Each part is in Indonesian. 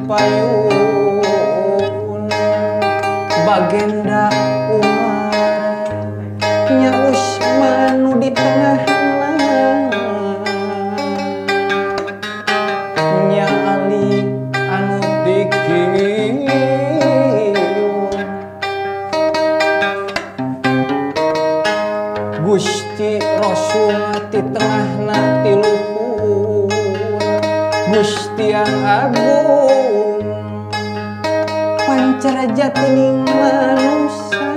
payun bagenda umar nyaus manu di tengah nya ali anu dikiyun Gusti Rasul ti tengahna ti luhur Gusti yang agung pancarja teuning manusia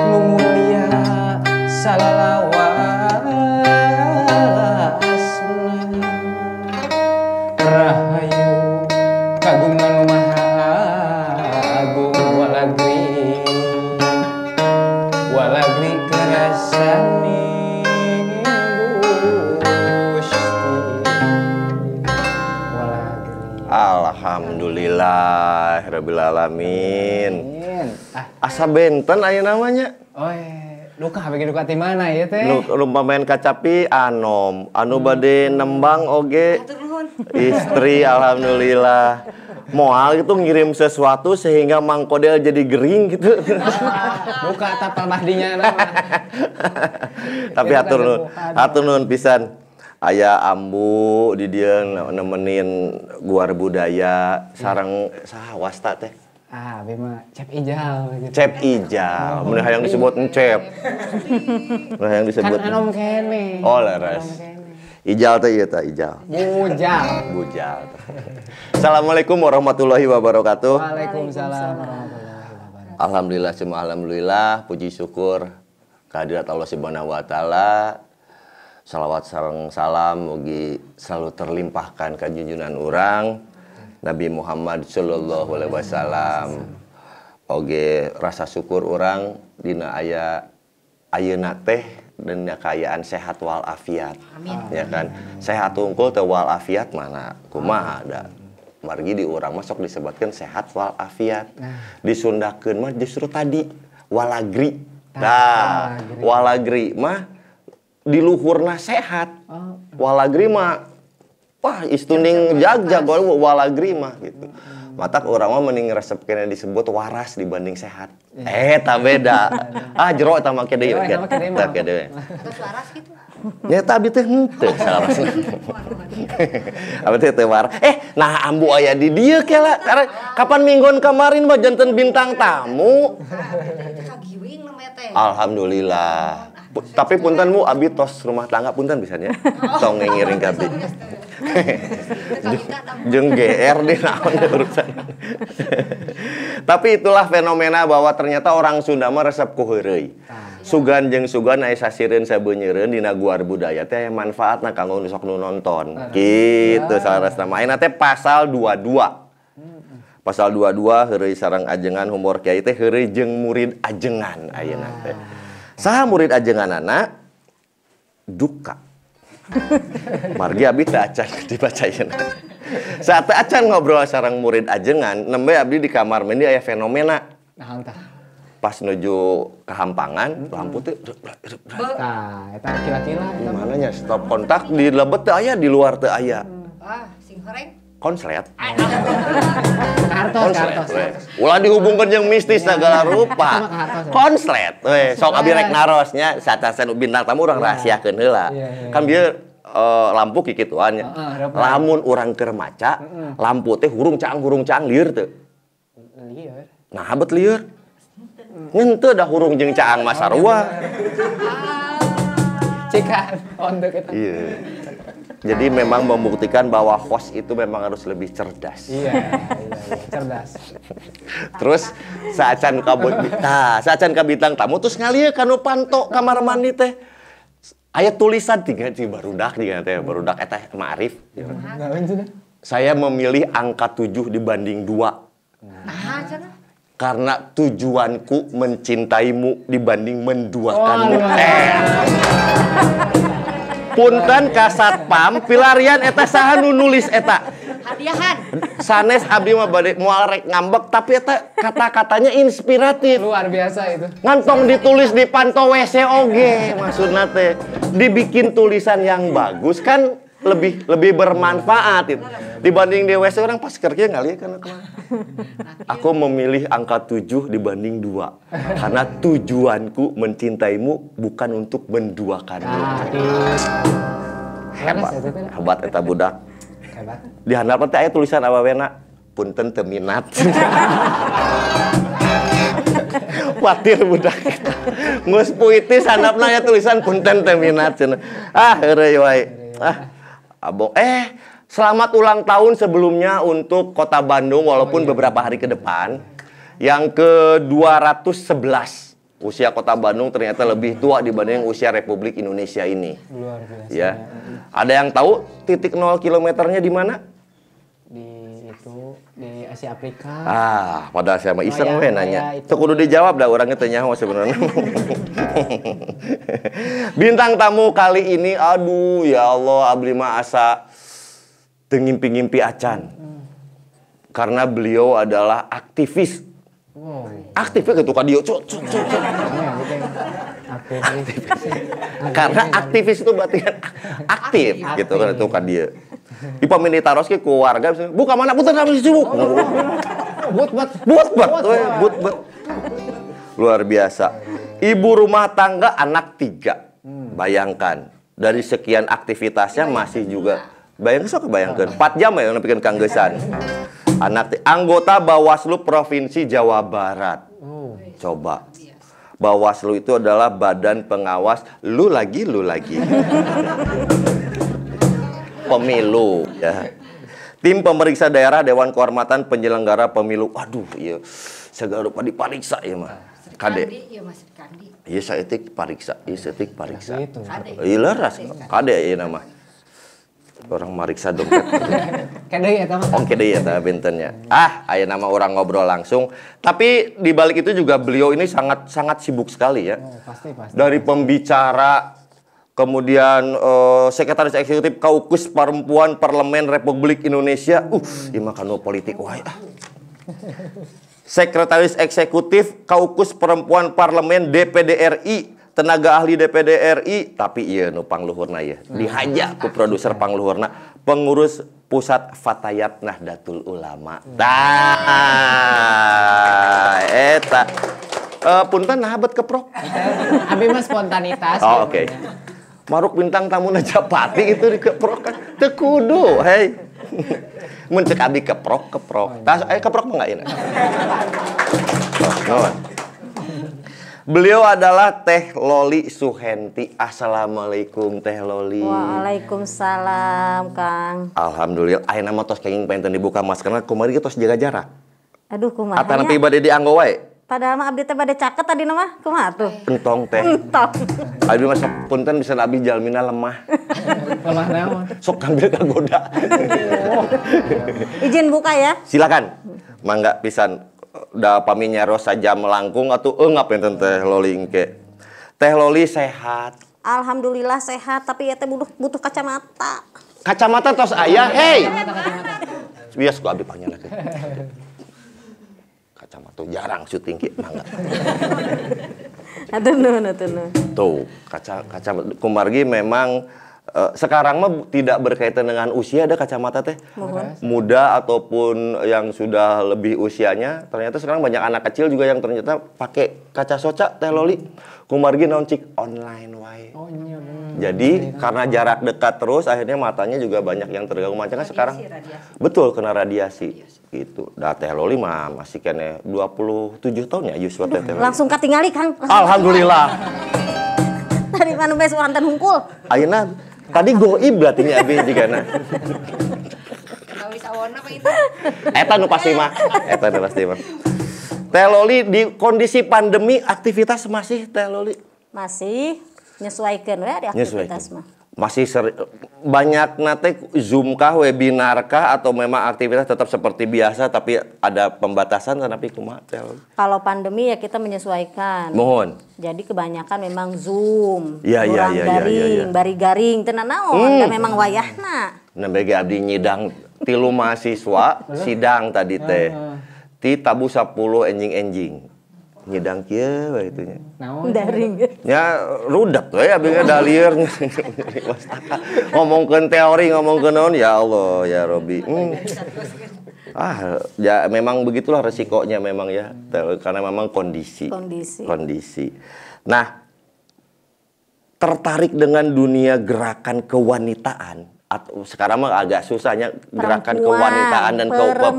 nu mulia salawasna rahayu kagungan nu maha agung walagri kerasani Alhamdulillahirabbil alamin. Asa benten aya namanya. Duka bikin duka ti mana ieu teh? Nu pamain kacapi anom, anu bade nembang oge istri alhamdulillah. Moal gitu ngirim sesuatu sehingga Mang Kodel jadi gering gitu. Duka tapal mahdinya nama. Tapi hatur nuhun pisan. Aya ambu di dia nemenin guar budaya sareng saha wasta teh. Abi mah Cep Ijal gitu. Cep Ijal, mun hayang disebut encep. Mun hayang disebut. Kan anom kene. Oh leres. Ijal teh ieu teh Ijal. Bujal. Assalamualaikum warahmatullahi wabarakatuh. Waalaikumsalam warahmatullahi wabarakatuh. Alhamdulillah semua alhamdulillah puji syukur kehadirat Allah Subhanahu wa taala. Salawat sareng salam mugi selalu terlimpahkan ka junjungan urang Nabi Muhammad sallallahu alaihi wasallam. Oge rasa syukur urang dina ayeuna teh dan kekayaan sehat wal afiat. Amin. Ya kan? Sehat unggul teh wal afiat mana? Kumaha ada. Margi di urang masuk disebutkan sehat wal afiat. Disundakeun mah justru tadi walagri. Nah, walagri mah di luhurna sehat. Walagri mah wah istuning jagjag walagri mah gitu. Matak urang mah mending resep kena disebut waras dibanding sehat. Tak beda. Jero eta make deui. Tak deui. Terus waras gitu. Ya tapi teh henteu saras. Abi teh waras. Nah ambu aya di dieu kela. Kapan minggon kemarin mah janten bintang tamu. Kagiwing namanya teh. Alhamdulillah. Tapi puntenmu abi tos rumah tangga punten bisanya. Tong ngiring ka abi. Jeung GR deh naon urusan. Tapi itulah fenomena bahwa ternyata orang Sunda mah resep ku heureuy. Sugan jeung sugan aya sasireun sabeunyereun dina guar budaya teh aya manfaatna kanggo sok nu nonton. Kitu salasna mah ayeuna teh pasal 22. Pasal 22 heureuy sareng ajengan humor kiai teh heureuy jeung murid ajengan ayeuna teh. Saha murid ajenganana duka. Margi abi teh acan dibacaeun. Saat teh acan ngobrol sareng murid ajengan, nembe abdi di kamar mandi aya fenomena. Naon tah? Pas nuju kehampangan, lampu teh Tah, eta kila-kila eta. Gimana nya stop kontak di lebet teh aya, di luar teh aya. Sing horeng. Konslet. Kartos. Ulah dihubungkeun jeung mistis segala rupa. Konslet. Sok abi rek narosnya satasan bintang tamu urang rahasiakeun heula. Kan bieu lampu kikituan nya. Lamun urang keur maca, lampu teh hurung caang lieur teu. Lieur. Nah, habet lieur. Ngenteu dah hurung jeung caang mah sarua. Cikan ondek eta. Iya. Jadi memang membuktikan bahwa host itu memang harus lebih cerdas. Iya, cerdas. Terus saacan ka bintang tamu terus ngalieu kanu panto kamar mandi teh. Aya tulisan tiga barudak barudak eta ma'rif. Saya memilih angka 7 dibanding 2. Nah, cenah. Karena tujuanku mencintaimu dibanding menduakanmu. Punten ka satpam pilarian eta saha nu nulis eta Hadiahan. sanes abdi mah bade moal rek ngambek tapi eta kata-katanya inspiratif Luar biasa itu. ngantong ditulis di panto WC oge maksudna teh dibikin tulisan yang bagus kan lebih bermanfaat itu. Dibanding di WC orang pas kerja ngali kan aku memilih angka 7 dibanding 2 karena tujuanku mencintaimu bukan untuk menduakanmu. Hebat eta budak. Hebat. Di handap teh aya tulisan awawena punten teu minat. Watir budak. Geus puitis handapna aya tulisan punten teu minat cenah. Ah heureuy wae. Abong selamat ulang tahun sebelumnya untuk Kota Bandung walaupun beberapa hari ke depan. Yang ke-211. Usia Kota Bandung ternyata lebih tua dibanding usia Republik Indonesia ini. Luar biasa. Ya. Ada yang tahu titik 0 kilometernya di mana? Di Asia Afrika. Padahal saya mah iseng we nanya. Itu. Teu kudu dijawab dah orangnya teu nyaho sebenarnya. Bintang tamu kali ini aduh ya Allah abdi mah asa teu ngimpi-ngimpi acan. Karena beliau adalah aktivis. Aktifnya gitu kan dia karena aktivis itu berarti kan aktif gitu kan itu kan dia di pemilih taros ke keluarga buka mana putar habis sibuk but luar biasa ibu rumah tangga anak 3 bayangkan dari sekian aktivitasnya masih juga bayangkan 4 jam ya bikin kanggesan anggota Bawaslu Provinsi Jawa Barat. Coba. Bawaslu itu adalah badan pengawas lu lagi. Pemilu ya. Tim pemeriksa daerah Dewan Kehormatan Penyelenggara Pemilu. Aduh, iya. Segala rupa dipariksa ya mah. Kade. Iya saeutik pariksa, Iya leras. Kade ieu nama. Orang mariksa dompet. Kede ya teman. Kede ya bentennya. Aya nama orang ngobrol langsung. Tapi di balik itu juga beliau ini sangat sibuk sekali ya. Pasti. Dari pembicara, kemudian sekretaris eksekutif Kaukus Perempuan Parlemen Republik Indonesia. Ieu mah kanu politik wae. Sekretaris eksekutif Kaukus Perempuan Parlemen DPD RI. Tenaga ahli DPD RI, tapi iya nu pangluhurna ya. Dihaja ku produser pangluhurna, pengurus pusat Fatayat Nahdlatul Ulama. Eta. Punten nah bet keprok. Abi mah spontanitas. Oke. Maruk bintang tamu Najapati itu dikeprok kan. Teu kudu, hei. Mun cek abi keprok. Tas keprok mah enggak enak. Beliau adalah Teh Loli Suhenti. Assalamualaikum Teh Loli. Waalaikumsalam Kang. Alhamdulillah. Ayeuna mah tos kenging pengen dibuka maskerna kumaha tos jaga jarak. Aduh kumaha. Ata nepi bade dianggo wae. Padahal mah abdi teh bade caket tadi mah kumaha tuh? Entong teh. Abi mah punten bisa abi jalmina lemah. Lemah naon? Sok ambil kagoda. Izin buka ya. Silakan. Mangga pisan. Da pami nyaros saja melangkung atuh eungap enten Teh Loli engke. Teh Loli sehat. Alhamdulillah sehat, tapi ya teh butuh kacamata. Kacamata tos aya, hei. Bias ku abi panggilna. Kacamata jarang syuting kieu mangga. Atuh nuhun. Tuh, kacamata kumargi memang sekarang mah tidak berkaitan dengan usia ada kacamata teh. Muda ataupun yang sudah lebih usianya, ternyata sekarang banyak anak kecil juga yang ternyata pakai kaca soca Teh Loli. Kumargi naon cik online wae. Jadi karena jarak dekat terus akhirnya matanya juga banyak yang terganggu macamnya sekarang. Radiasi. Betul kena radiasi. Gitu. Da Teh Loli mah masih kene 27 tahun ya Yuswa Teh Loli. Langsung katingali Kang. Alhamdulillah. Dari mana bees urantan hungkul. Ayeuna tadi goib berarti nya abi jigana. Eta nu pasti mah. Teh Loli di kondisi pandemi aktivitas masih Teh Loli? Masih nyesuaikeun we di aktivitas mah. Masih banyak nate Zoom kah, webinar kah atau memang aktivitas tetap seperti biasa tapi ada pembatasan tapi kumaha Teh Loli? Kalau pandemi ya kita menyesuaikan. Mohon. Jadi kebanyakan memang Zoom, ya. bari garing tenan naon, da memang wayahna. Nah bagi abdi nyidang 3 mahasiswa sidang tadi teh. Ti tabu 10 enjing-enjing. ngidang kieu we itunya. Naon? Daring. Ya rudak we abi dalieur ngomongkeun teori ngomongkeun naon ya Allah ya Robi. Ya memang begitulah resikonya memang ya karena memang kondisi. Nah, tertarik dengan dunia gerakan kewanitaan atau sekarang mah agak susahnya gerakan kewanitaan dan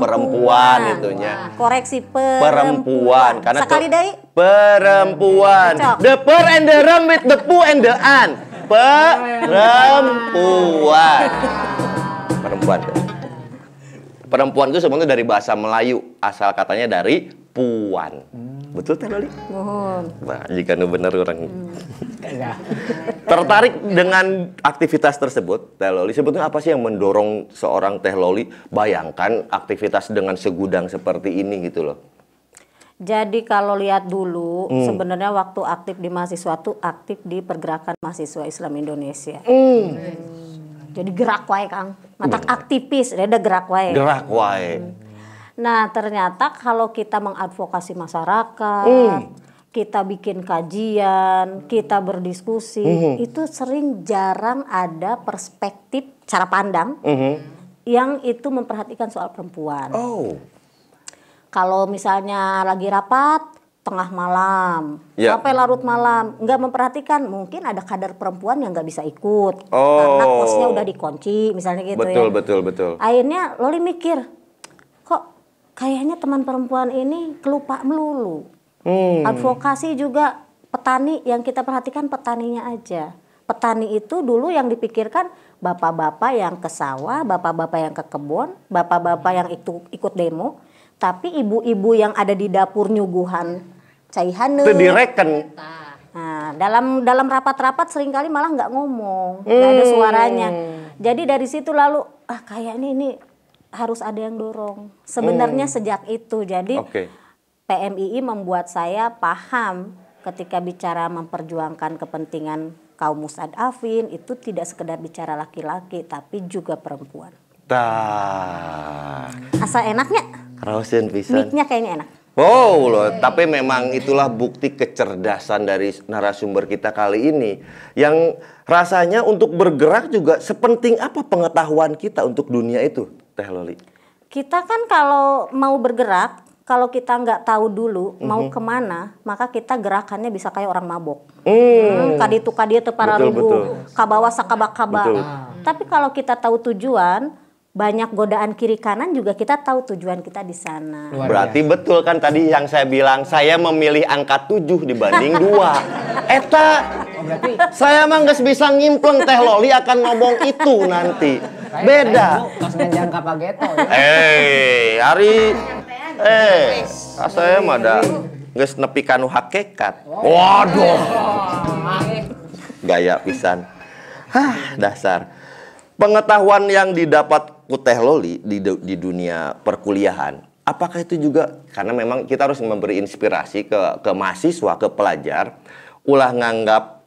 perempuan itunya. Koreksi Perempuan karena sekali deui. Perempuan. The per and the rum with the pu and the an. Perempuan. Perempuan itu sebenarnya dari bahasa Melayu, asal katanya dari puan. Betul Teh Loli? Mohon. Nah, jika benar orang. Tertarik dengan aktivitas tersebut, Teh Loli, sebetulnya apa sih yang mendorong seorang Teh Loli bayangkan aktivitas dengan segudang seperti ini gitu loh? Jadi kalau lihat dulu, sebenarnya waktu aktif di mahasiswa tuh aktif di pergerakan mahasiswa Islam Indonesia. Jadi gerak wae Kang, matak aktivis, ada gerak wae. Gerak wae. Nah ternyata kalau kita mengadvokasi masyarakat, kita bikin kajian, kita berdiskusi, itu sering jarang ada perspektif cara pandang yang itu memperhatikan soal perempuan. Kalau misalnya lagi rapat tengah malam sampai larut malam, nggak memperhatikan, mungkin ada kader perempuan yang nggak bisa ikut karena kosnya udah dikunci misalnya gitu. Betul. Akhirnya Loli mikir, kok kayaknya teman perempuan ini kelupa melulu. Advokasi juga petani yang kita perhatikan petaninya aja. Petani itu dulu yang dipikirkan bapak-bapak yang ke sawah, bapak-bapak yang ke kebun, bapak-bapak yang ikut demo. Tapi ibu-ibu yang ada di dapur nyuguhan caihan itu direken. Nah, dalam rapat-rapat seringkali malah nggak ngomong, nggak ada suaranya. Jadi dari situ lalu kayaknya ini harus ada yang dorong. Sebenarnya sejak itu, jadi PMII membuat saya paham ketika bicara memperjuangkan kepentingan kaum mustadafin itu tidak sekedar bicara laki-laki, tapi juga perempuan. Asa enaknya. Rausin pisan. Mic-nya kayaknya enak. Wow loh, tapi memang itulah bukti kecerdasan dari narasumber kita kali ini. Yang rasanya untuk bergerak juga sepenting apa pengetahuan kita untuk dunia itu, Teh Loli? Kita kan kalau mau bergerak, kalau kita nggak tahu dulu mau kemana, maka kita gerakannya bisa kayak orang mabok. Kaditu para lugu, kabawa sakabak-kaba. Tapi kalau kita tahu tujuan, banyak godaan kiri kanan juga kita tahu tujuan kita di sana. Berarti betul kan tadi yang saya bilang, saya memilih angka 7 dibanding 2. Eta, saya mah nggak bisa ngimpleng Teh Loli akan ngomong itu nanti. Beda. Saya mah ada geus nepi kanu hakikat. Waduh. Gaya pisan. Dasar. Pengetahuan yang didapat ku Teh Loli di dunia perkuliahan, apakah itu juga karena memang kita harus memberi inspirasi ke mahasiswa, ke pelajar, ulah nganggap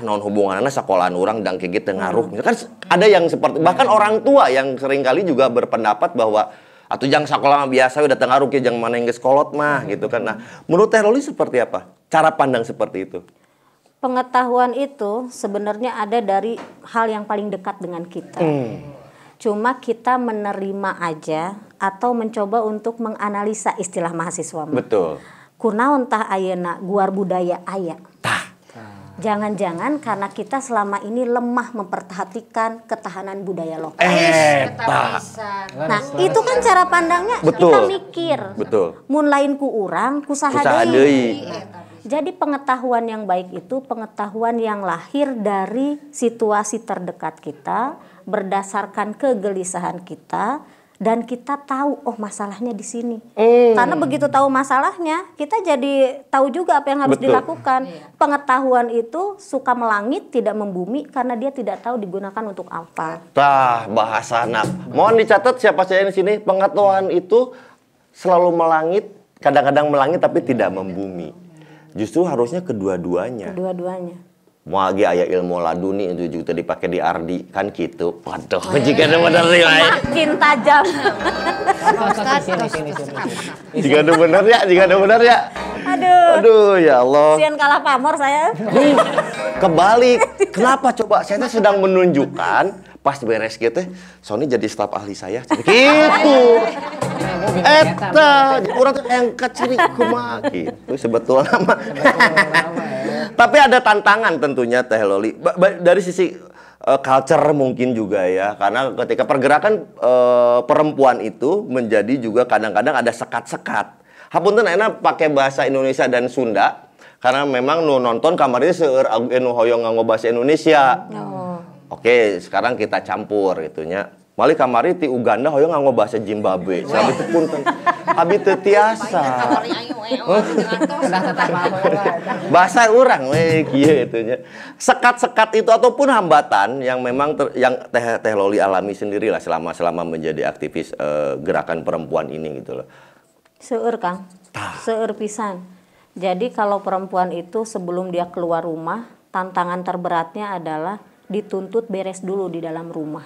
non hubungannya sekolahan orang dan kayak gitu ngaruh. Kan ada yang seperti bahkan orang tua yang seringkali juga berpendapat bahwa atau jangan sekolah biasa udah tengaruh ke jangan mana yang sekolot mah gitu kan. Nah, menurut Teh Loli seperti apa? Cara pandang seperti itu? Pengetahuan itu sebenarnya ada dari hal yang paling dekat dengan kita. Cuma kita menerima aja atau mencoba untuk menganalisa istilah mahasiswa. Betul. Kunaon tah ayeuna guar budaya aya. Jangan-jangan karena kita selama ini lemah memperhatikan ketahanan budaya lokal. Nah, itu kan cara pandangnya. Kita mikir. Betul. Mun lain ku urang, ku saha deui. Jadi pengetahuan yang baik itu pengetahuan yang lahir dari situasi terdekat kita, berdasarkan kegelisahan kita, dan kita tahu masalahnya di sini. Karena begitu tahu masalahnya, kita jadi tahu juga apa yang harus dilakukan. Pengetahuan itu suka melangit, tidak membumi, karena dia tidak tahu digunakan untuk apa. Bahasa anak. Mohon dicatat siapa saya di sini. Pengetahuan itu selalu melangit, kadang-kadang melangit tapi tidak membumi. Justru harusnya kedua-duanya. Mau lagi aya ilmu laduni itu juga dipakai di Ardi kan gitu. Waduh, jika ada benar nih. Makin tajam. Jika ada benar ya. Aduh. Aduh, ya Allah. Sian kalah pamor saya. Kebalik. Kenapa coba? Saya tuh sedang menunjukkan pas beres gitu, Sony jadi staf ahli saya. Gitu. Eta, orang tuh yang kecil kumaha gitu sebetulnya mah. Tapi ada tantangan tentunya Teh Loli. Dari sisi culture mungkin juga ya, karena ketika pergerakan perempuan itu menjadi juga kadang-kadang ada sekat-sekat. Hapunten enak pakai bahasa Indonesia dan Sunda karena memang nu nonton kamarnya seueur anu hoyong nganggo bahasa Indonesia. Oke, sekarang kita campur itunya. Mali kamari ti Uganda hoyong nganggo bahasa Zimbabwe. Sabi teh punten. Abi teu tiasa. Bahasa urang we kieu itunya. Sekat-sekat itu ataupun hambatan yang memang yang Teh Loli alami sendirilah selama menjadi aktivis gerakan perempuan ini gitu loh. Seueur Kang. Seueur pisan. Jadi kalau perempuan itu sebelum dia keluar rumah, tantangan terberatnya adalah dituntut beres dulu di dalam rumah.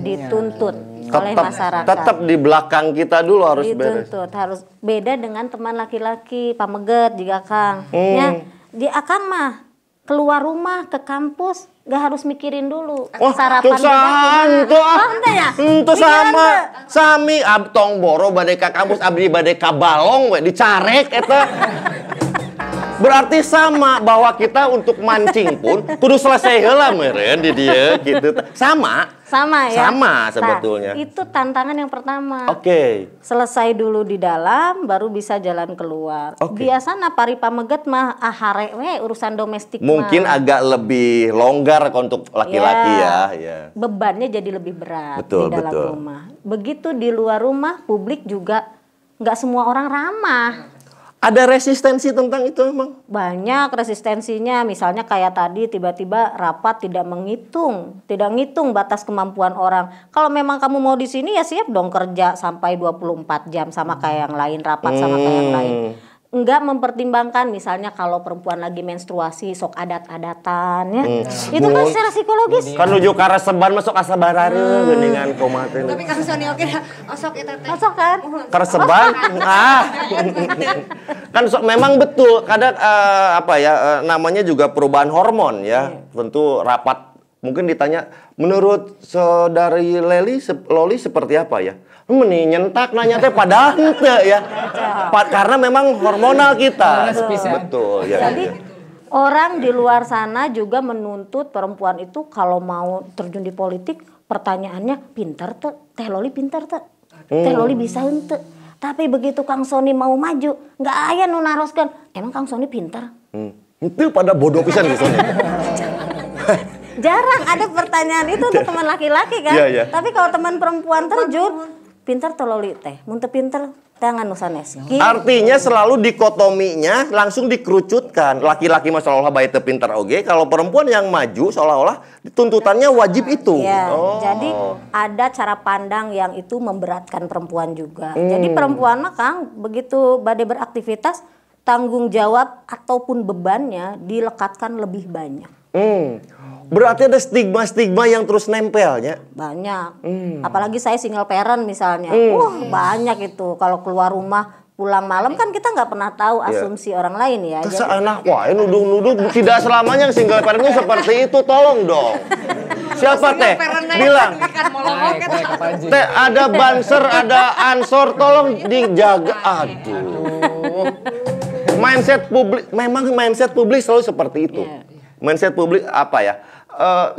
Dituntut oleh masyarakat. Tetap di belakang kita dulu harus beres. Dituntut, harus beda dengan teman laki-laki, pameget juga Kang. Ya, di Akang mah keluar rumah ke kampus gak harus mikirin dulu sarapan itu sama sami abtong boro bade ka kampus abdi bade ka balong we dicarek eta. Berarti sama bahwa kita untuk mancing pun kudu selesai heula meureun di dieu gitu. Sama ya. Sama sebetulnya. Nah, itu tantangan yang pertama. Oke. Selesai dulu di dalam baru bisa jalan keluar. Biasana pari pameget mah hare we urusan domestik mungkin mah agak lebih longgar untuk laki-laki ya. Bebannya jadi lebih berat betul, di dalam rumah. Begitu di luar rumah publik juga nggak semua orang ramah. Ada resistensi tentang itu emang? Banyak resistensinya, misalnya kayak tadi tiba-tiba rapat tidak ngitung batas kemampuan orang. Kalau memang kamu mau di sini ya siap dong kerja sampai 24 jam sama kayak yang lain, rapat sama kayak yang lain. Enggak mempertimbangkan misalnya kalau perempuan lagi menstruasi sok adat-adatan ya. Itu kan secara psikologis. Kan nuju kareseban masuk asabarare geuningan komaten. Tapi Kang Sony oke osok eta teh. Osok kan? Kareseban kan memang betul kadang namanya juga perubahan hormon ya. Tentu rapat mungkin ditanya menurut saudari Loli seperti apa ya? Meni nyentak nanya teh padahal henteu ya. Karena memang hormonal kita. Betul ya. Jadi orang di luar sana juga menuntut perempuan itu kalau mau terjun di politik pertanyaannya pintar tuh, Teh Loli pintar tuh. Teh Loli bisa henteu. Tapi begitu Kang Sony mau maju, nggak aya nu naroskeun. Emang Kang Sony pintar? Itu pada bodoh pisan gitu. Jarang ada pertanyaan itu untuk teman laki-laki kan. Iya. Tapi kalau teman perempuan terjun, pintar Teh Loli teh. Mun teu pinter tangan nu sanes. Artinya selalu dikotominya langsung dikerucutkan. Laki-laki mah seolah-olah bae teu pinter oge, kalau perempuan yang maju seolah-olah tuntutannya wajib itu. Ya, jadi ada cara pandang yang itu memberatkan perempuan juga. Jadi perempuan mah Kang begitu bade beraktivitas tanggung jawab ataupun bebannya dilekatkan lebih banyak. Berarti ada stigma-stigma yang terus nempelnya. Banyak. Apalagi saya single parent misalnya. Banyak itu. Kalau keluar rumah pulang malam kan kita nggak pernah tahu asumsi orang lain ya. Kesana wae nuduh-nuduh tidak selamanya single parentnya seperti itu, tolong dong. Siapa teh? Bilang. Teh ada banser, ada ansor, tolong dijaga. Aduh. Mindset publik selalu seperti itu. Mindset publik apa ya?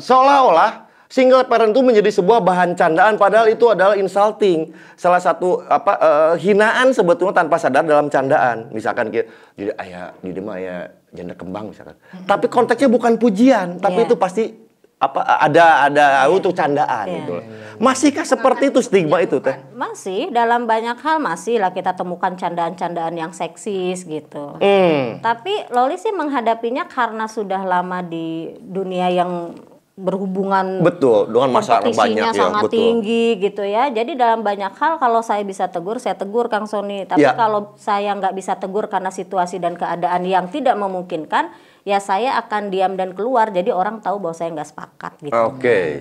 Seolah-olah single parent itu menjadi sebuah bahan candaan padahal itu adalah insulting. Salah satu hinaan sebetulnya tanpa sadar dalam candaan. Misalkan di mah aya janda kembang misalkan. Tapi konteksnya bukan pujian, tapi itu pasti ada untuk candaan gitu. Masihkah seperti itu stigma itu teh? Masih, dalam banyak hal masih lah kita temukan candaan-candaan yang seksis gitu. Tapi Loli sih menghadapinya karena sudah lama di dunia yang berhubungan dengan masyarakat banyak ya, sangat tinggi gitu ya. Jadi dalam banyak hal kalau saya bisa tegur, saya tegur Kang Sony. Tapi kalau saya nggak bisa tegur karena situasi dan keadaan yang tidak memungkinkan, ya saya akan diam dan keluar. Jadi orang tahu bahwa saya nggak sepakat gitu. Oke.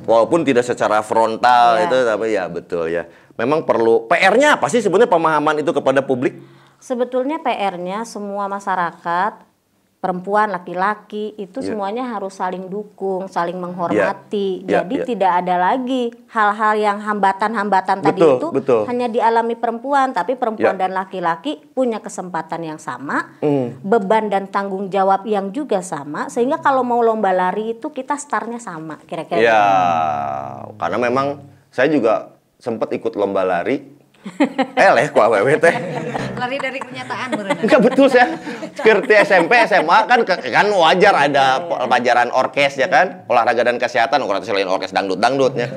Walaupun tidak secara frontal itu, tapi ya betul ya. Memang perlu PR-nya apa sih sebenarnya pemahaman itu kepada publik? Sebetulnya PR-nya semua masyarakat, perempuan, laki-laki itu semuanya harus saling dukung, saling menghormati. Jadi tidak ada lagi hal-hal yang hambatan-hambatan tadi itu hanya dialami perempuan, tapi perempuan dan laki-laki punya kesempatan yang sama, beban dan tanggung jawab yang juga sama, sehingga kalau mau lomba lari itu kita startnya sama, kira-kira. Ya, karena memang saya juga sempat ikut lomba lari. Kok awewe teh. Lari dari kenyataan berenang. Enggak betul saya. Seperti SMP, SMA kan wajar ada pelajaran orkes ya kan, olahraga dan kesehatan, selain orkes dangdut-dangdutnya.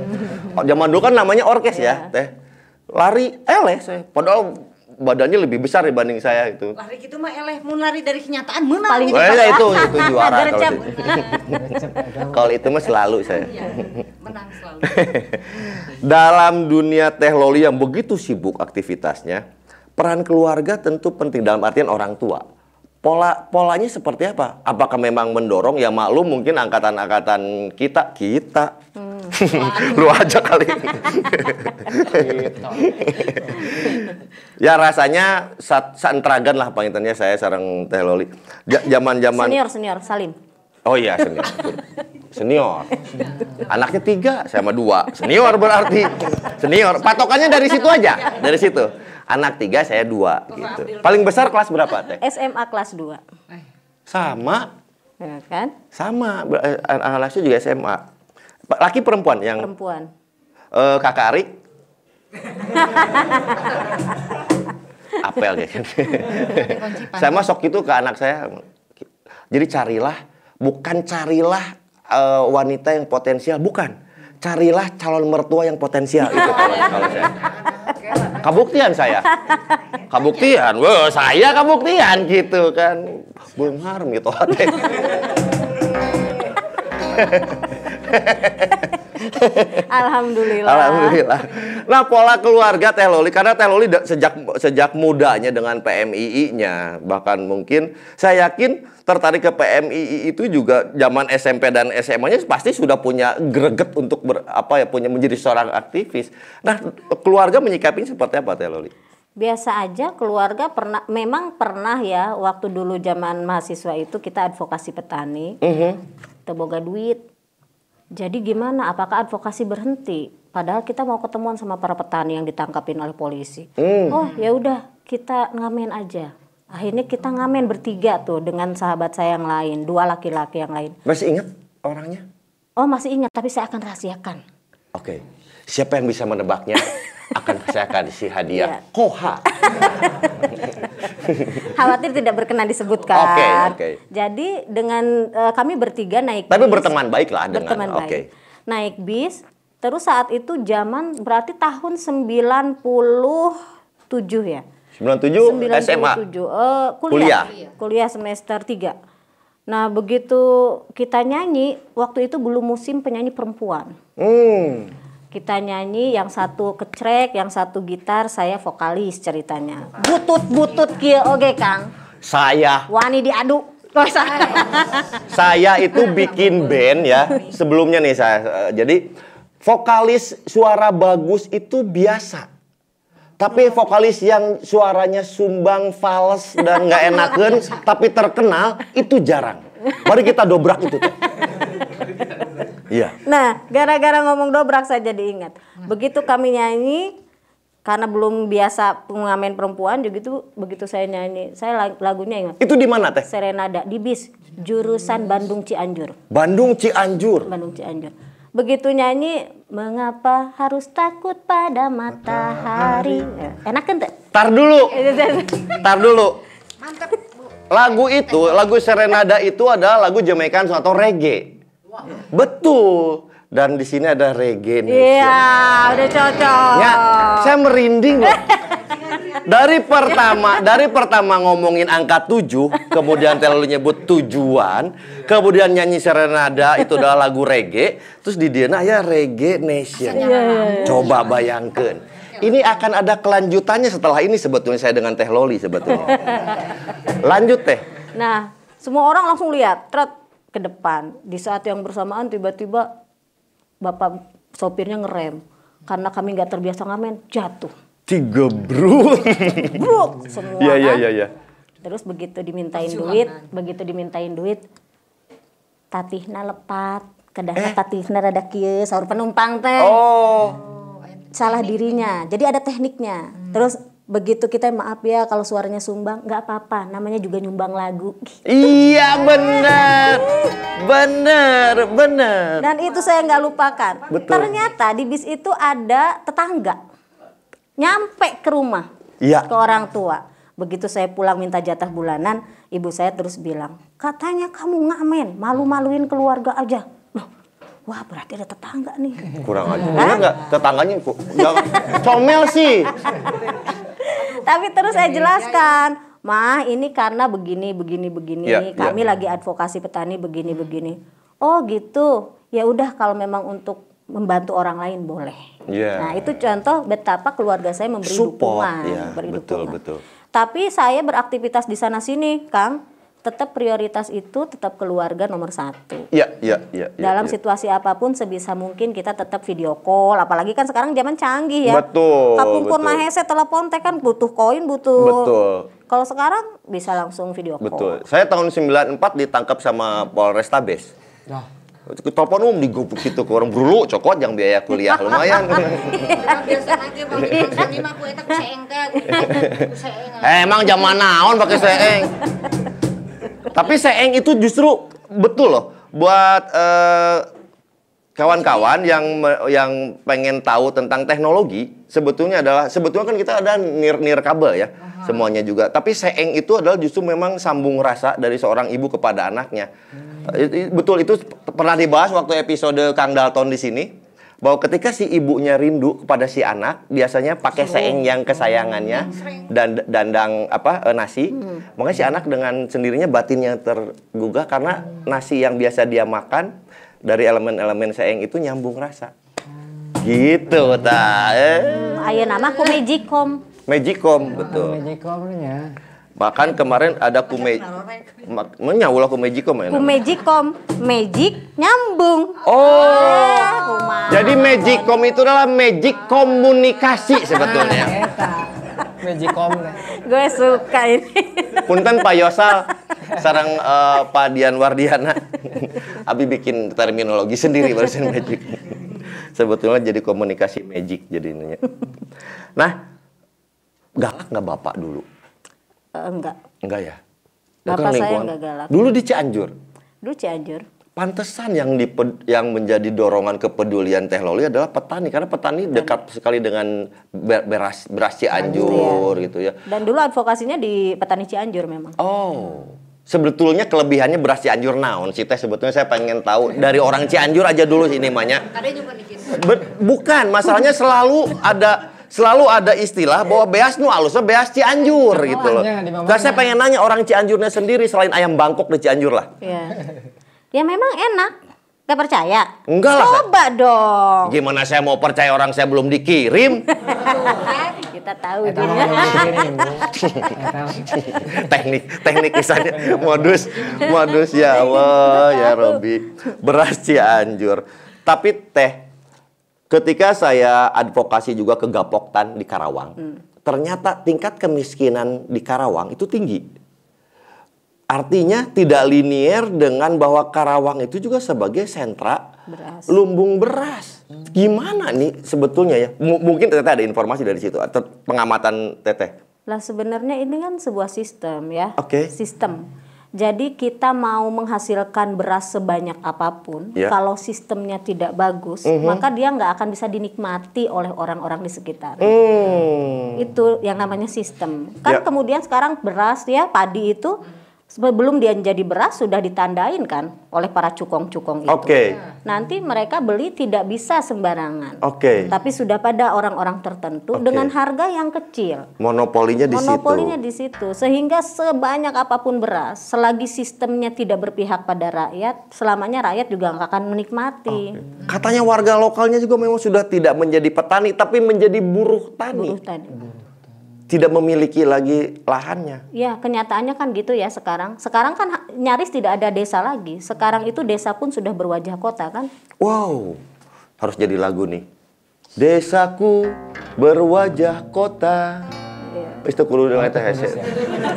Zaman dulu kan namanya orkes ya, teh. Lari saya. Padahal badannya lebih besar dibanding saya itu. Lari gitu mah mun lari dari kenyataan menang. Paling itu juara kalau Gercep. itu. Kalau itu mah selalu saya. Menang selalu. Dalam dunia teh Loli yang begitu sibuk aktivitasnya, peran keluarga tentu penting dalam artian orang tua. Polanya seperti apa? Apakah memang mendorong? Ya maklum mungkin angkatan-angkatan kita. Lu aja kali. Ya rasanya santragan lah pangitannya saya sareng teh Loli. Zaman-zaman Senior Salim. Oh iya senior. Anaknya 3, saya sama 2. Senior berarti. Senior. Patokannya dari situ aja. Dari situ. Anak 3, saya 2 gitu. Paling besar kelas berapa teh? SMA kelas 2. Sama. Ya kan? Sama. Anaknya juga SMA. Laki perempuan yang Perempuan. Kakak Ari. Apel ya. Saya masuk itu ke anak saya. Jadi bukan carilah wanita yang potensial, bukan. Carilah calon mertua yang potensial itu kalau saya. Kabuktian saya. Saya kabuktian gitu kan. Belum harum gitu hati. Alhamdulillah. Nah, pola keluarga Teh Loli, karena Teh Loli sejak mudanya dengan PMII-nya, bahkan mungkin saya yakin tertarik ke PMII itu juga zaman SMP dan SMA-nya pasti sudah punya greget untuk punya menjadi seorang aktivis. Nah, keluarga menyikapinya seperti apa Teh Loli? Biasa aja, keluarga memang pernah ya, waktu dulu zaman mahasiswa itu kita advokasi petani, kita boga duit. Jadi gimana? Apakah advokasi berhenti? Padahal kita mau ketemuan sama para petani yang ditangkapin oleh polisi. Oh ya udah, kita ngamen aja. Akhirnya kita ngamen bertiga tuh dengan sahabat saya yang lain, 2 laki-laki yang lain. Masih ingat orangnya? Oh masih ingat, tapi saya akan rahasiakan. Oke. Siapa yang bisa menebaknya? Saya akan kasih hadiah Koha. Khawatir tidak berkenan disebutkan. Oke. Jadi dengan kami bertiga naik Tapi bis. berteman baik lah dengan. Berteman baik. Naik bis. Terus saat itu zaman berarti tahun 97 ya. 97 SMA. Kuliah semester 3. Nah begitu kita nyanyi, waktu itu belum musim penyanyi perempuan. Kita nyanyi, yang satu kecrek, yang satu gitar, saya vokalis ceritanya. Butut kieu oge Kang. Saya wani diadu. Saya itu bikin band ya. Sebelumnya nih jadi vokalis suara bagus itu biasa. Tapi vokalis yang suaranya sumbang, fals dan nggak enakeun tapi terkenal itu jarang. Mari kita dobrak itu tuh. Iya. Nah, gara-gara ngomong dobrak saya jadi ingat. Begitu kami nyanyi, karena belum biasa pengamen perempuan, begitu saya nyanyi, saya lagunya ingat. Itu di mana teh? Serenada di bis jurusan Bandung Cianjur. Bandung Cianjur. Begitu nyanyi, mengapa harus takut pada matahari? Enak kan tuh? Tar dulu. Mantap, Bu. Lagu Serenada itu adalah lagu Jamaican atau reggae. Betul. Dan di sini ada reggae nih. Iya, udah cocok. Ya, saya merinding loh. Dari pertama ngomongin angka 7, kemudian Teh Loli nyebut tujuan, kemudian nyanyi Serenada itu adalah lagu reggae, terus di Diana ya Reggae Nation. Coba bayangkan. Ini akan ada kelanjutannya setelah ini sebetulnya saya dengan Teh Loli sebetulnya. Lanjut Teh. Nah, semua orang langsung lihat ke depan. Di saat yang bersamaan tiba-tiba bapak sopirnya ngerem karena kami nggak terbiasa ngamen, jatuh. Digebruk. Bruk semua Iya, iya, kan. iya, iya. Terus begitu dimintain duit, tatihna lepat, kedah tatihna rada kieu saur penumpang teh. Oh. Salah dirinya. Jadi ada tekniknya. Terus begitu kita maaf ya kalau suaranya sumbang, nggak apa-apa, namanya juga nyumbang lagu. Iya benar. Benar, benar. Dan itu saya nggak lupakan. Betul. Ternyata di bis itu ada tetangga. Nyampe ke rumah. Iya. Ke orang tua. Begitu saya pulang minta jatah bulanan, ibu saya terus bilang, katanya kamu ngamen, malu-maluin keluarga aja. Loh, wah berarti ada tetangga nih. Kurang aja. Benar nggak? Tetangganya kok nggak comel sih. Tapi terus saya jelaskan, Mah ini karena begini, Ya, kami ya. lagi advokasi petani begini. Oh gitu, ya udah kalau memang untuk membantu orang lain boleh. Ya. Nah itu contoh betapa keluarga saya memberi Support, dukungan, ya, beri betul, dukungan. betul. Tapi saya beraktivitas di sana sini, Kang, tetap prioritas itu tetap keluarga nomor satu. Iya, iya, iya. Dalam ya. situasi apapun sebisa mungkin kita tetap video call, apalagi kan sekarang zaman canggih ya. Betul, Kapunpun betul. mahese telepon teh kan butuh koin, butuh. Betul. Kalau sekarang bisa langsung video call. Betul. Saya tahun 94 ditangkap sama Polrestabes. Dah. Telepon digubuk gitu ke orang brulu, cokot yang biaya kuliah lumayan. Urang biasa aja Bang Sani mah ku eta ku seeng teh. Ku seeng. Emang zaman naon pakai seeng? Tapi seeng itu justru betul loh buat kawan-kawan yang pengen tahu tentang teknologi. Sebetulnya kan kita ada nir kabel ya, semuanya juga. Tapi seeng itu adalah justru memang sambung rasa dari seorang ibu kepada anaknya. Betul, itu pernah dibahas waktu episode Kang Dalton di sini, bahwa ketika si ibunya rindu kepada si anak, biasanya pakai seeng yang kesayangannya dan dandang nasi. Makanya si anak dengan sendirinya batinnya tergugah karena nasi yang biasa dia makan dari elemen-elemen seeng itu nyambung rasa. Gitu ta. Aya nama ku Magicom. Magicom, betul. Magicom-nya. Bahkan kemarin ada menyaulah ku Magicom ya. Ku Magicom, magic nyambung. Oh. Kumaha. Jadi Magicom itu adalah magic komunikasi sebetulnya. Eta. Magicom teh. Gue suka ini. Punten Pak Yosal sareng Pak Dian Wardiana. Abi bikin terminologi sendiri barusan magic. Sebetulnya jadi komunikasi magic jadinya. Nah, galak nggak Bapak dulu? Enggak. Enggak ya? Bapak Bukan saya lingkungan. enggak galak. Dulu di Cianjur. Dulu Cianjur. Pantesan yang menjadi dorongan kepedulian teknologi adalah petani, karena petani dekat sekali dengan beras Cianjur gitu ya. Dan dulu advokasinya di petani Cianjur memang. Oh. Sebetulnya kelebihannya beras Cianjur naon sih teh? Sebetulnya saya pengen tahu dari orang Cianjur aja dulu ini namanya. Tadi juga dikit. Bukan, masalahnya selalu ada istilah bahwa beas nu alusnya beas Cianjur gitu loh. di bawahnya. Nah, saya pengen nanya orang Cianjurnya sendiri selain ayam Bangkok di Cianjur lah. Iya. Ya memang enak. Gak percaya? Enggak lah. Coba dong. Gimana saya mau percaya orang saya belum dikirim? Kita tahu Eta mah dia. belum dikirim, Bu. Eta. teknik misalnya modus ya Allah ya Robi. Beras Cianjur. Tapi teh, ketika saya advokasi juga ke Gapoktan di Karawang, ternyata tingkat kemiskinan di Karawang itu tinggi. Artinya tidak linier dengan bahwa Karawang itu juga sebagai sentra Beras. lumbung beras. Gimana nih sebetulnya ya? Mungkin Teteh ada informasi dari situ atau pengamatan Teteh. Lah sebenarnya ini kan sebuah sistem ya. Oke. Sistem. Jadi kita mau menghasilkan beras sebanyak apapun, Ya. kalau sistemnya tidak bagus, maka dia nggak akan bisa dinikmati oleh orang-orang di sekitar. Itu yang namanya sistem. Kan Ya. kemudian sekarang beras ya, padi itu sebelum dia jadi beras sudah ditandain kan oleh para cukong-cukong itu. Oke. Nanti mereka beli tidak bisa sembarangan. Oke. Tapi sudah pada orang-orang tertentu Oke. dengan harga yang kecil. Monopolinya di Monopolinya situ. di situ. Sehingga sebanyak apapun beras, selagi sistemnya tidak berpihak pada rakyat, selamanya rakyat juga nggak akan menikmati. Katanya warga lokalnya juga memang sudah tidak menjadi petani tapi menjadi buruh tani. Buruh tadi. Tidak memiliki lagi lahannya. Ya, kenyataannya kan gitu ya sekarang. Sekarang kan nyaris tidak ada desa lagi. Sekarang itu desa pun sudah berwajah kota kan. Wow. Harus jadi lagu nih. Desaku berwajah kota. Itu kudu dengan teh hese.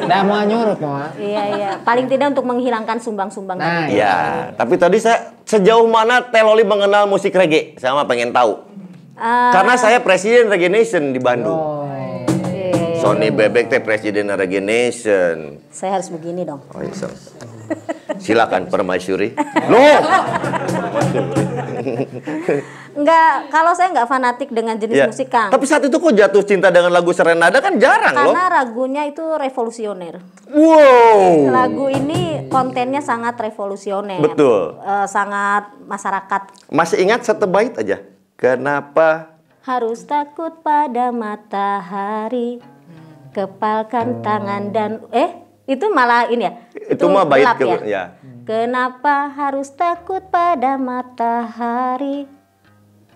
Nggak mau nyurut mau. Iya. Paling tidak untuk menghilangkan sumbang-sumbang. Nah, Iya, tapi tadi saya sejauh mana Teh Loli mengenal musik reggae? Saya mah pengen tahu. Karena saya presiden Reggae Nation di Bandung. Oh. Iya. Sony Bebek teh presiden Reggae Nation. Saya harus begini dong. Oh, iya. Silakan permaisuri. Loh. Enggak, kalau saya nggak fanatik dengan jenis Ya. musik, Kang. Tapi saat itu kok jatuh cinta dengan lagu Serenada kan jarang loh. Karena lagunya itu revolusioner. Wow. Lagu ini kontennya sangat revolusioner. Betul. Sangat masyarakat. Masih ingat satu bait aja. Kenapa? Harus takut pada matahari, kepalkan tangan dan itu malah ini ya. Itu mah bait gelap ya. ya. Kenapa harus takut pada matahari?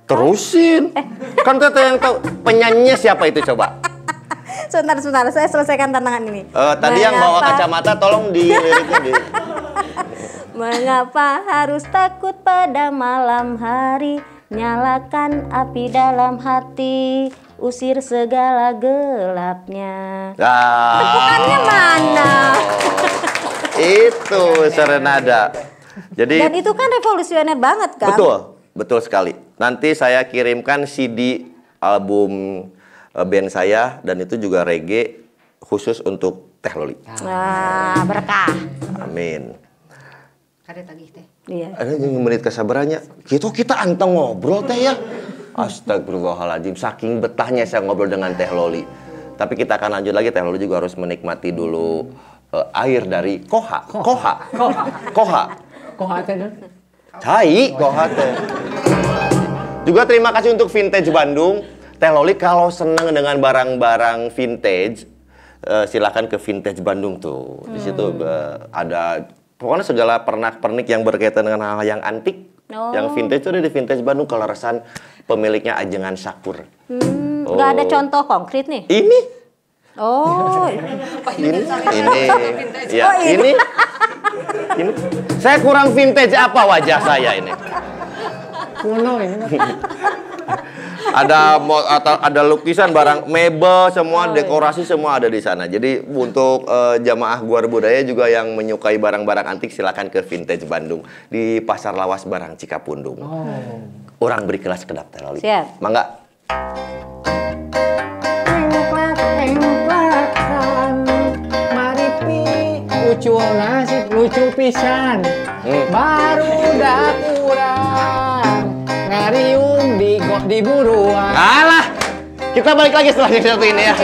Terusin. Kan teteh yang tahu penyanyinya siapa itu coba? Sebentar, saya selesaikan tantangan ini. Tadi yang bawa kacamata tolong diliriknya di. Mengapa harus takut pada malam hari? Nyalakan api dalam hati, usir segala gelapnya. Tepukannya mana? Itu Serenada. Jadi Dan itu kan revolusioner banget kan? betul sekali. Nanti saya kirimkan CD album band saya dan itu juga reggae khusus untuk Teh Loli. Nah, berkah. Amin. Karet lagi teh. Iya. Ada yang menit kesabarannya. Kita anteng ngobrol teh ya. Astagfirullahaladzim, saking betahnya saya ngobrol dengan Teh Loli. Tapi kita akan lanjut lagi. Teh Loli juga harus menikmati dulu air dari Koha. Kok ada dong? Cai Koha teh. Juga terima kasih untuk Vintage Bandung. Teh Loli kalau senang dengan barang-barang vintage, silakan ke Vintage Bandung tuh. Di situ ada pokoknya segala pernak-pernik yang berkaitan dengan hal yang antik. Yang vintage itu ada di Vintage Bandung, kelarasan pemiliknya Ajengan Sakur. Nggak ada contoh konkret nih? Ini, Oh, ini, ya, ini. Saya kurang vintage apa wajah saya ini? Kuno ini. Ada lukisan, barang, mebel, semua dekorasi semua ada di sana. Jadi untuk jamaah Guar Budaya juga yang menyukai barang-barang antik silakan ke Vintage Bandung di Pasar Lawas Barang Cikapundung. Orang beri kelas kedap Teh Loli. Siap. Mangga. Mari pi ucu nasib lucu pisan. Baru dak urang ngariung di buruan. Alah, kita balik lagi setelah yang satu ini ya.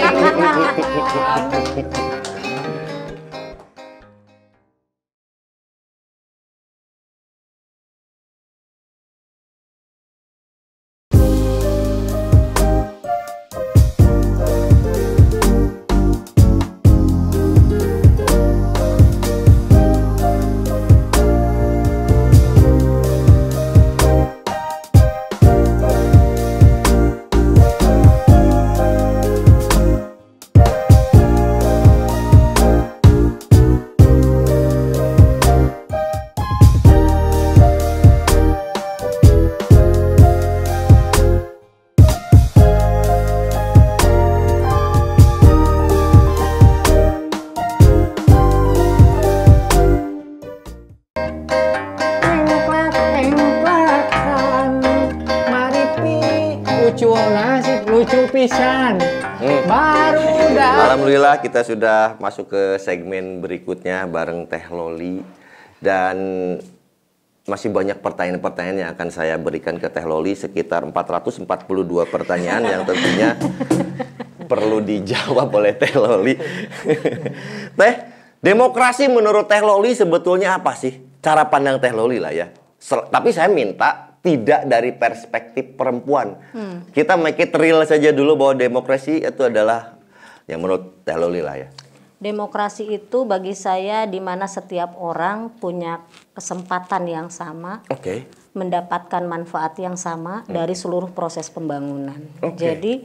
Ucu nasib lucu pisan. Baru dak. Alhamdulillah kita sudah masuk ke segmen berikutnya bareng Teh Loli. Dan masih banyak pertanyaan-pertanyaan yang akan saya berikan ke Teh Loli. Sekitar 442 pertanyaan yang tentunya perlu dijawab oleh Teh Loli. Teh, demokrasi menurut Teh Loli sebetulnya apa sih? Cara pandang Teh Loli lah ya. Tapi saya minta tidak dari perspektif perempuan. Kita make it real saja dulu bahwa demokrasi itu adalah yang menurut Teh Loli lah ya. Demokrasi itu bagi saya di mana setiap orang punya kesempatan yang sama, mendapatkan manfaat yang sama dari seluruh proses pembangunan. Jadi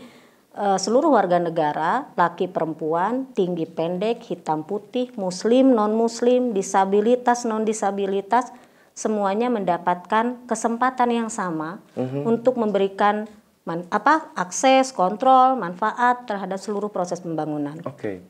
seluruh warga negara, laki perempuan, tinggi pendek, hitam putih, muslim, non muslim, disabilitas, non disabilitas, semuanya mendapatkan kesempatan yang sama untuk memberikan akses, kontrol, manfaat terhadap seluruh proses pembangunan.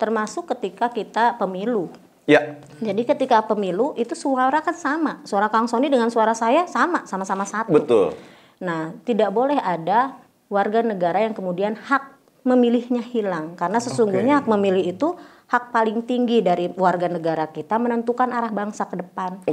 Termasuk ketika kita pemilu. Ya. Jadi ketika pemilu itu suara kan sama. Suara Kang Sony dengan suara saya sama-sama satu. Betul. Nah, tidak boleh ada warga negara yang kemudian hak memilihnya hilang. Karena sesungguhnya hak memilih itu hak paling tinggi dari warga negara kita menentukan arah bangsa ke depan.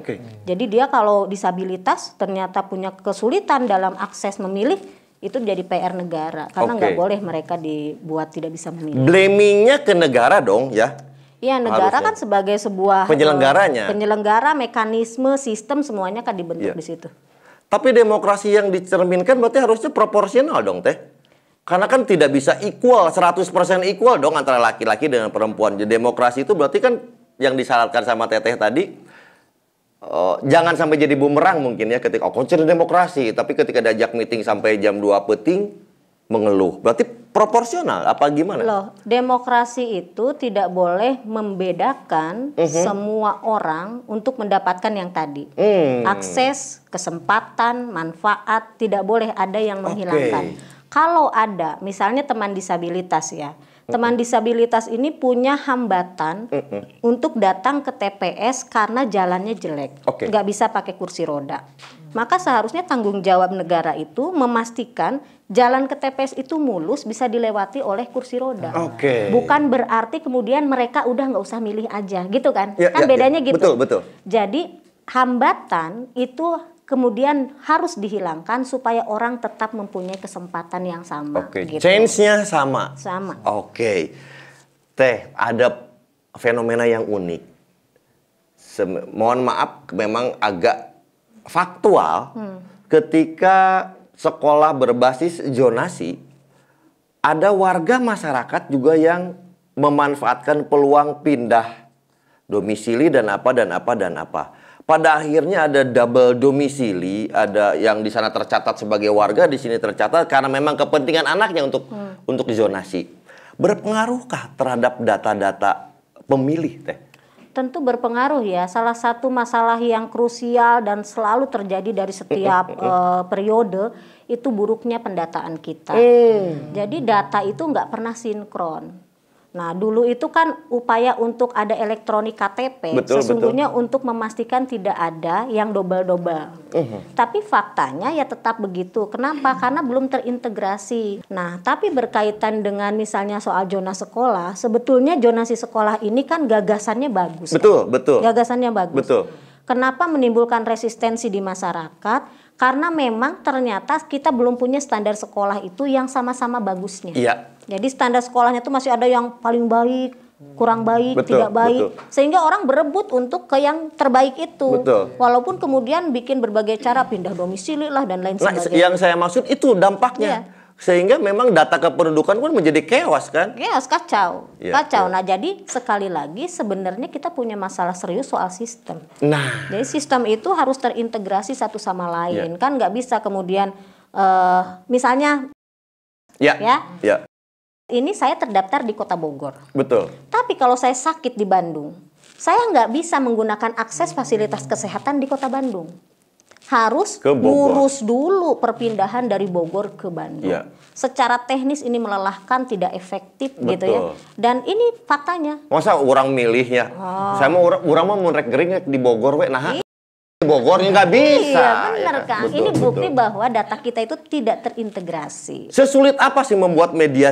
Jadi dia kalau disabilitas ternyata punya kesulitan dalam akses memilih, itu jadi PR negara. Karena nggak boleh mereka dibuat tidak bisa memilih. Blamingnya ke negara dong ya? Iya, negara kan sebagai sebuah penyelenggaranya. Penyelenggara, mekanisme, sistem semuanya kan dibentuk di situ. Tapi demokrasi yang dicerminkan berarti harusnya proporsional dong, Teh. Karena kan tidak bisa equal, 100% equal dong antara laki-laki dengan perempuan. Jadi demokrasi itu berarti kan yang disyaratkan sama Teteh tadi, jangan sampai jadi bumerang mungkin ya ketika konsen demokrasi, tapi ketika diajak meeting sampai jam 2 peting mengeluh. Berarti proporsional apa gimana? Loh, demokrasi itu tidak boleh membedakan semua orang untuk mendapatkan yang tadi. Akses, kesempatan, manfaat, tidak boleh ada yang menghilangkan. Kalau ada, misalnya teman disabilitas ya. Teman disabilitas ini punya hambatan untuk datang ke TPS karena jalannya jelek. Nggak bisa pakai kursi roda. Maka seharusnya tanggung jawab negara itu memastikan jalan ke TPS itu mulus, bisa dilewati oleh kursi roda. Bukan berarti kemudian mereka udah nggak usah milih aja, gitu kan? Kan bedanya gitu. Betul. Jadi hambatan itu kemudian harus dihilangkan supaya orang tetap mempunyai kesempatan yang sama. Gitu. Change-nya sama? Sama. Teh, ada fenomena yang unik. Mohon maaf, memang agak faktual. Ketika sekolah berbasis zonasi, ada warga masyarakat juga yang memanfaatkan peluang pindah domisili dan apa. Pada akhirnya ada double domisili, ada yang di sana tercatat sebagai warga, di sini tercatat karena memang kepentingan anaknya untuk zonasi. Berpengaruhkah terhadap data-data pemilih, Teh? Tentu berpengaruh ya. Salah satu masalah yang krusial dan selalu terjadi dari setiap periode itu buruknya pendataan kita. Jadi data itu nggak pernah sinkron. Nah, dulu itu kan upaya untuk ada elektronik KTP, sesungguhnya untuk memastikan tidak ada yang double-double. Tapi faktanya ya tetap begitu. Kenapa? Karena belum terintegrasi. Nah, tapi berkaitan dengan misalnya soal zona sekolah, sebetulnya zonasi sekolah ini kan gagasannya bagus. Betul. Gagasannya bagus. Kenapa menimbulkan resistensi di masyarakat? Karena memang ternyata kita belum punya standar sekolah itu yang sama-sama bagusnya. Jadi standar sekolahnya itu masih ada yang paling baik, kurang baik, tidak baik. Sehingga orang berebut untuk ke yang terbaik itu. Walaupun kemudian bikin berbagai cara, pindah domisili lah dan lain sebagainya. Yang saya maksud itu dampaknya. Sehingga memang data kependudukan pun menjadi chaos kan? Chaos, kacau. Nah, jadi sekali lagi sebenarnya kita punya masalah serius soal sistem. Jadi sistem itu harus terintegrasi satu sama lain. Kan nggak bisa kemudian misalnya ini saya terdaftar di Kota Bogor. Tapi kalau saya sakit di Bandung, saya nggak bisa menggunakan akses fasilitas kesehatan di Kota Bandung. Harus ngurus dulu perpindahan dari Bogor ke Bandung. Secara teknis ini melelahkan, tidak efektif gitu ya. Dan ini faktanya. Masa orang milihnya? Saya mau orang mau rek gering di Bogor di Bogornya nggak bisa. Iya, benar Kang. Ini bukti bahwa data kita itu tidak terintegrasi. Sesulit apa sih membuat media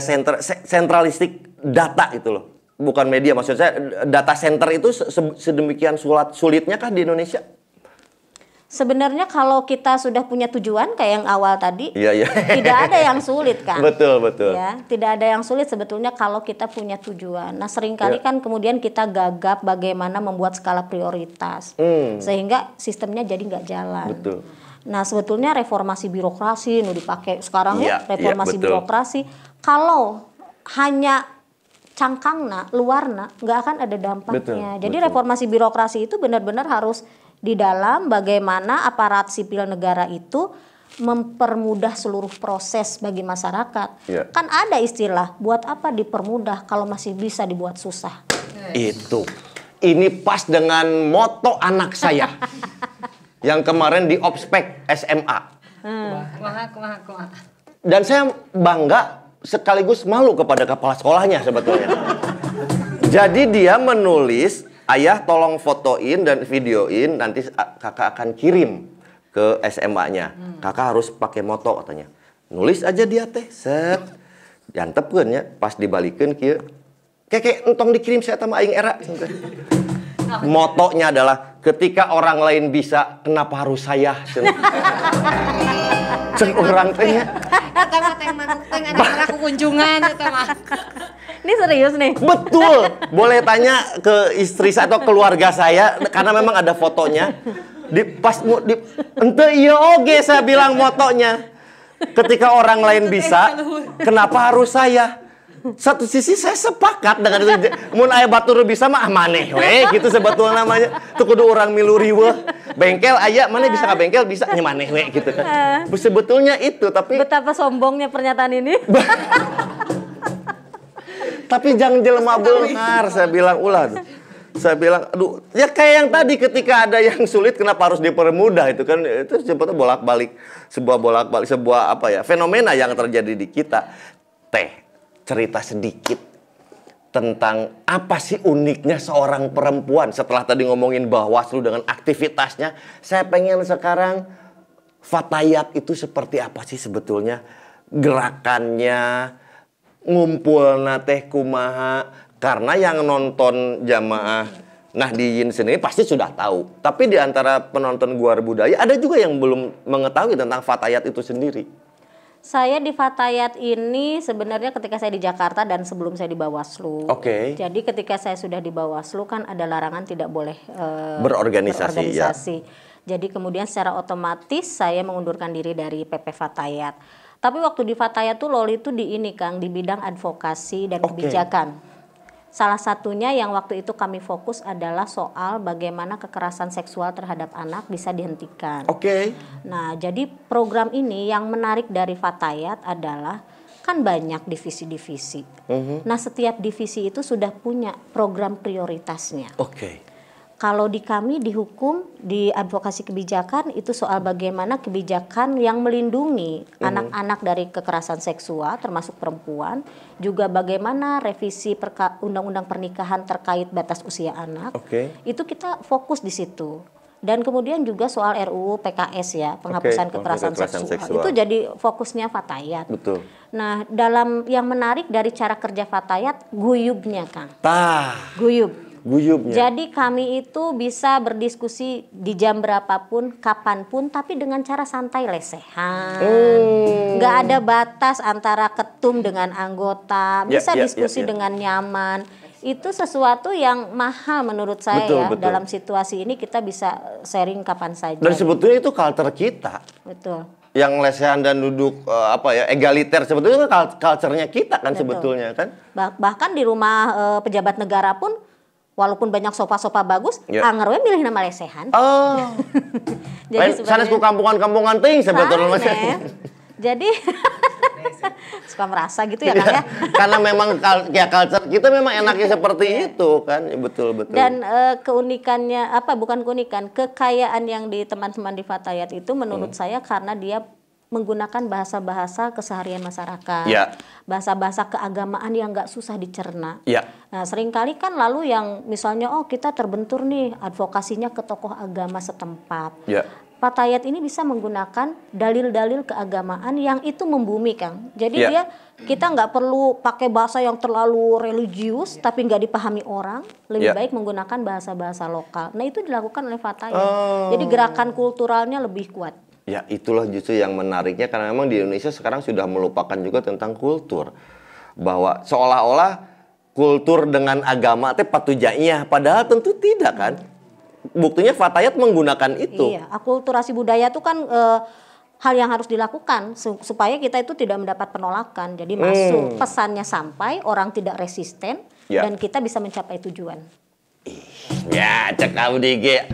sentralistik data itu loh? Bukan media, maksud saya data center itu sedemikian sulitnya kah di Indonesia? Sebenarnya kalau kita sudah punya tujuan kayak yang awal tadi, tidak ada yang sulit kan? Betul. Ya, tidak ada yang sulit sebetulnya kalau kita punya tujuan. Nah, seringkali kan kemudian kita gagap bagaimana membuat skala prioritas, sehingga sistemnya jadi nggak jalan. Nah, sebetulnya reformasi birokrasi dipakai sekarang reformasi birokrasi. Kalau hanya cangkangna, luarna, nggak akan ada dampaknya. Jadi reformasi birokrasi itu benar-benar harus di dalam bagaimana aparat sipil negara itu mempermudah seluruh proses bagi masyarakat. Kan ada istilah, buat apa dipermudah kalau masih bisa dibuat susah. Ini pas dengan moto anak saya yang kemarin di ospek SMA. Dan saya bangga sekaligus malu kepada kepala sekolahnya sebetulnya. Jadi dia menulis, ayah tolong fotoin dan videoin, nanti kakak akan kirim ke SMA-nya. Kakak harus pakai moto katanya. Nulis aja dia teh, set. Diantepkeun ya, pas dibalikin kieu. Keke entong dikirim saya sama aing era. Motonya adalah ketika orang lain bisa, kenapa harus saya? Cek orang teh nya. Eta mah teh manuk teh anak aku kunjungan eta mah. Ini serius nih. Betul. Boleh tanya ke istri saya atau keluarga saya karena memang ada fotonya. Ente iya oge saya bilang motonya. Ketika orang lain bisa, kenapa harus saya? Satu sisi saya sepakat dengan itu. Mun aya batur bisa mah maneh we gitu sebetulnya namanya. Teu kudu urang milu riweuh. Bengkel aya maneh bisa ka bengkel bisa nya maneh we gitu kan. Sebetulnya itu tapi Betapa sombongnya pernyataan ini. Tapi jangan jelema beungar saya bilang ulah. Saya bilang, aduh, ya kayak yang tadi ketika ada yang sulit kenapa harus dipermudah itu kan itu sebetulnya bolak-balik sebuah apa ya fenomena yang terjadi di kita. Cerita sedikit tentang apa sih uniknya seorang perempuan setelah tadi ngomongin Bawaslu dengan aktivitasnya. Saya pengen sekarang Fatayat itu seperti apa sih sebetulnya gerakannya, ngumpulna teh kumaha. Karena yang nonton jamaah Nahdliyin sendiri pasti sudah tahu. Tapi di antara penonton Guar Budaya ada juga yang belum mengetahui tentang Fatayat itu sendiri. Saya di Fatayat ini sebenarnya ketika saya di Jakarta dan sebelum saya di Bawaslu. Oke. Jadi ketika saya sudah di Bawaslu kan ada larangan tidak boleh berorganisasi. Ya. Jadi kemudian secara otomatis saya mengundurkan diri dari PP Fatayat. Tapi waktu di Fatayat tuh Loli itu di ini Kang, di bidang advokasi dan kebijakan. Salah satunya yang waktu itu kami fokus adalah soal bagaimana kekerasan seksual terhadap anak bisa dihentikan. Nah, jadi program ini yang menarik dari Fatayat adalah kan banyak divisi-divisi. Nah, setiap divisi itu sudah punya program prioritasnya. Kalau di kami di hukum, di advokasi kebijakan itu soal bagaimana kebijakan yang melindungi anak-anak dari kekerasan seksual termasuk perempuan, juga bagaimana revisi undang-undang pernikahan terkait batas usia anak. Itu kita fokus di situ. Dan kemudian juga soal RUU PKS ya, penghapusan kekerasan seksual. Itu jadi fokusnya Fatayat. Betul. Nah, dalam yang menarik dari cara kerja Fatayat, guyubnya Kang. Guyubnya. Jadi kami itu bisa berdiskusi di jam berapapun, kapanpun, tapi dengan cara santai lesehan. Nggak ada batas antara ketum dengan anggota, bisa diskusi dengan nyaman. Itu sesuatu yang mahal menurut saya betul. Dalam situasi ini kita bisa sharing kapan saja. Dan sebetulnya itu culture kita. Betul. Yang lesehan dan duduk egaliter sebetulnya culture-nya kita kan sebetulnya kan. Bahkan di rumah pejabat negara pun walaupun banyak sofa-sofa bagus, anger we milih nama lesehan. Jadi sanes ku kampungan-kampungan ting sebetulnya. Jadi suka merasa gitu ya Kang ya. Karena memang culture kita memang enaknya seperti itu kan. Betul. Dan keunikannya bukan keunikan, kekayaan yang di teman-teman di Fatayat itu menurut saya karena dia menggunakan bahasa-bahasa keseharian masyarakat, bahasa-bahasa keagamaan yang nggak susah dicerna. Nah, seringkali kan lalu yang misalnya kita terbentur nih advokasinya ke tokoh agama setempat. Fatayat ini bisa menggunakan dalil-dalil keagamaan yang itu membumi Kang. Jadi kita nggak perlu pakai bahasa yang terlalu religius tapi nggak dipahami orang. Lebih baik menggunakan bahasa-bahasa lokal. Nah itu dilakukan oleh Fatayat. Jadi gerakan kulturalnya lebih kuat. Ya itulah justru yang menariknya karena memang di Indonesia sekarang sudah melupakan juga tentang kultur. Bahwa seolah-olah kultur dengan agama teh patujanya, padahal tentu tidak kan. Buktinya Fatayat menggunakan itu. Iya, akulturasi budaya itu kan hal yang harus dilakukan supaya kita itu tidak mendapat penolakan. Jadi masuk pesannya sampai, orang tidak resisten dan kita bisa mencapai tujuan. Ya, cek abdi ge.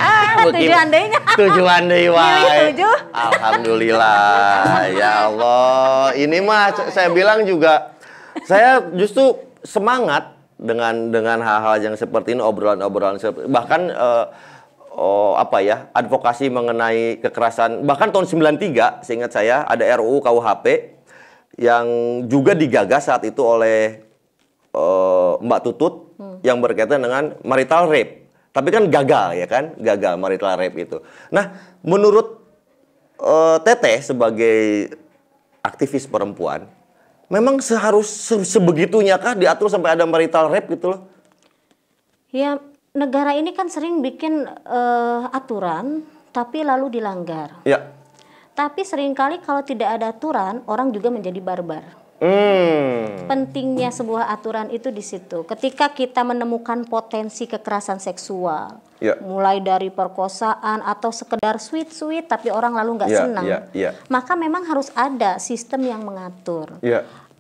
Tujuan deui wae. Alhamdulillah. Ya Allah. Ini mah saya bilang juga saya justru semangat dengan hal-hal yang seperti ini, obrolan-obrolan seperti bahkan advokasi mengenai kekerasan bahkan tahun 93 seingat saya ada RUU KUHP yang juga digagas saat itu oleh Mbak Tutut yang berkaitan dengan marital rape. Tapi kan gagal ya kan, gagal marital rape itu. Nah, menurut Teteh sebagai aktivis perempuan, memang sebegitunya kah diatur sampai ada marital rape gitu loh? Ya, negara ini kan sering bikin aturan tapi lalu dilanggar. Ya. Tapi seringkali kalau tidak ada aturan, orang juga menjadi barbar. Pentingnya sebuah aturan itu di situ. Ketika kita menemukan potensi kekerasan seksual, mulai dari perkosaan atau sekedar sweet tapi orang lalu nggak senang, maka memang harus ada sistem yang mengatur.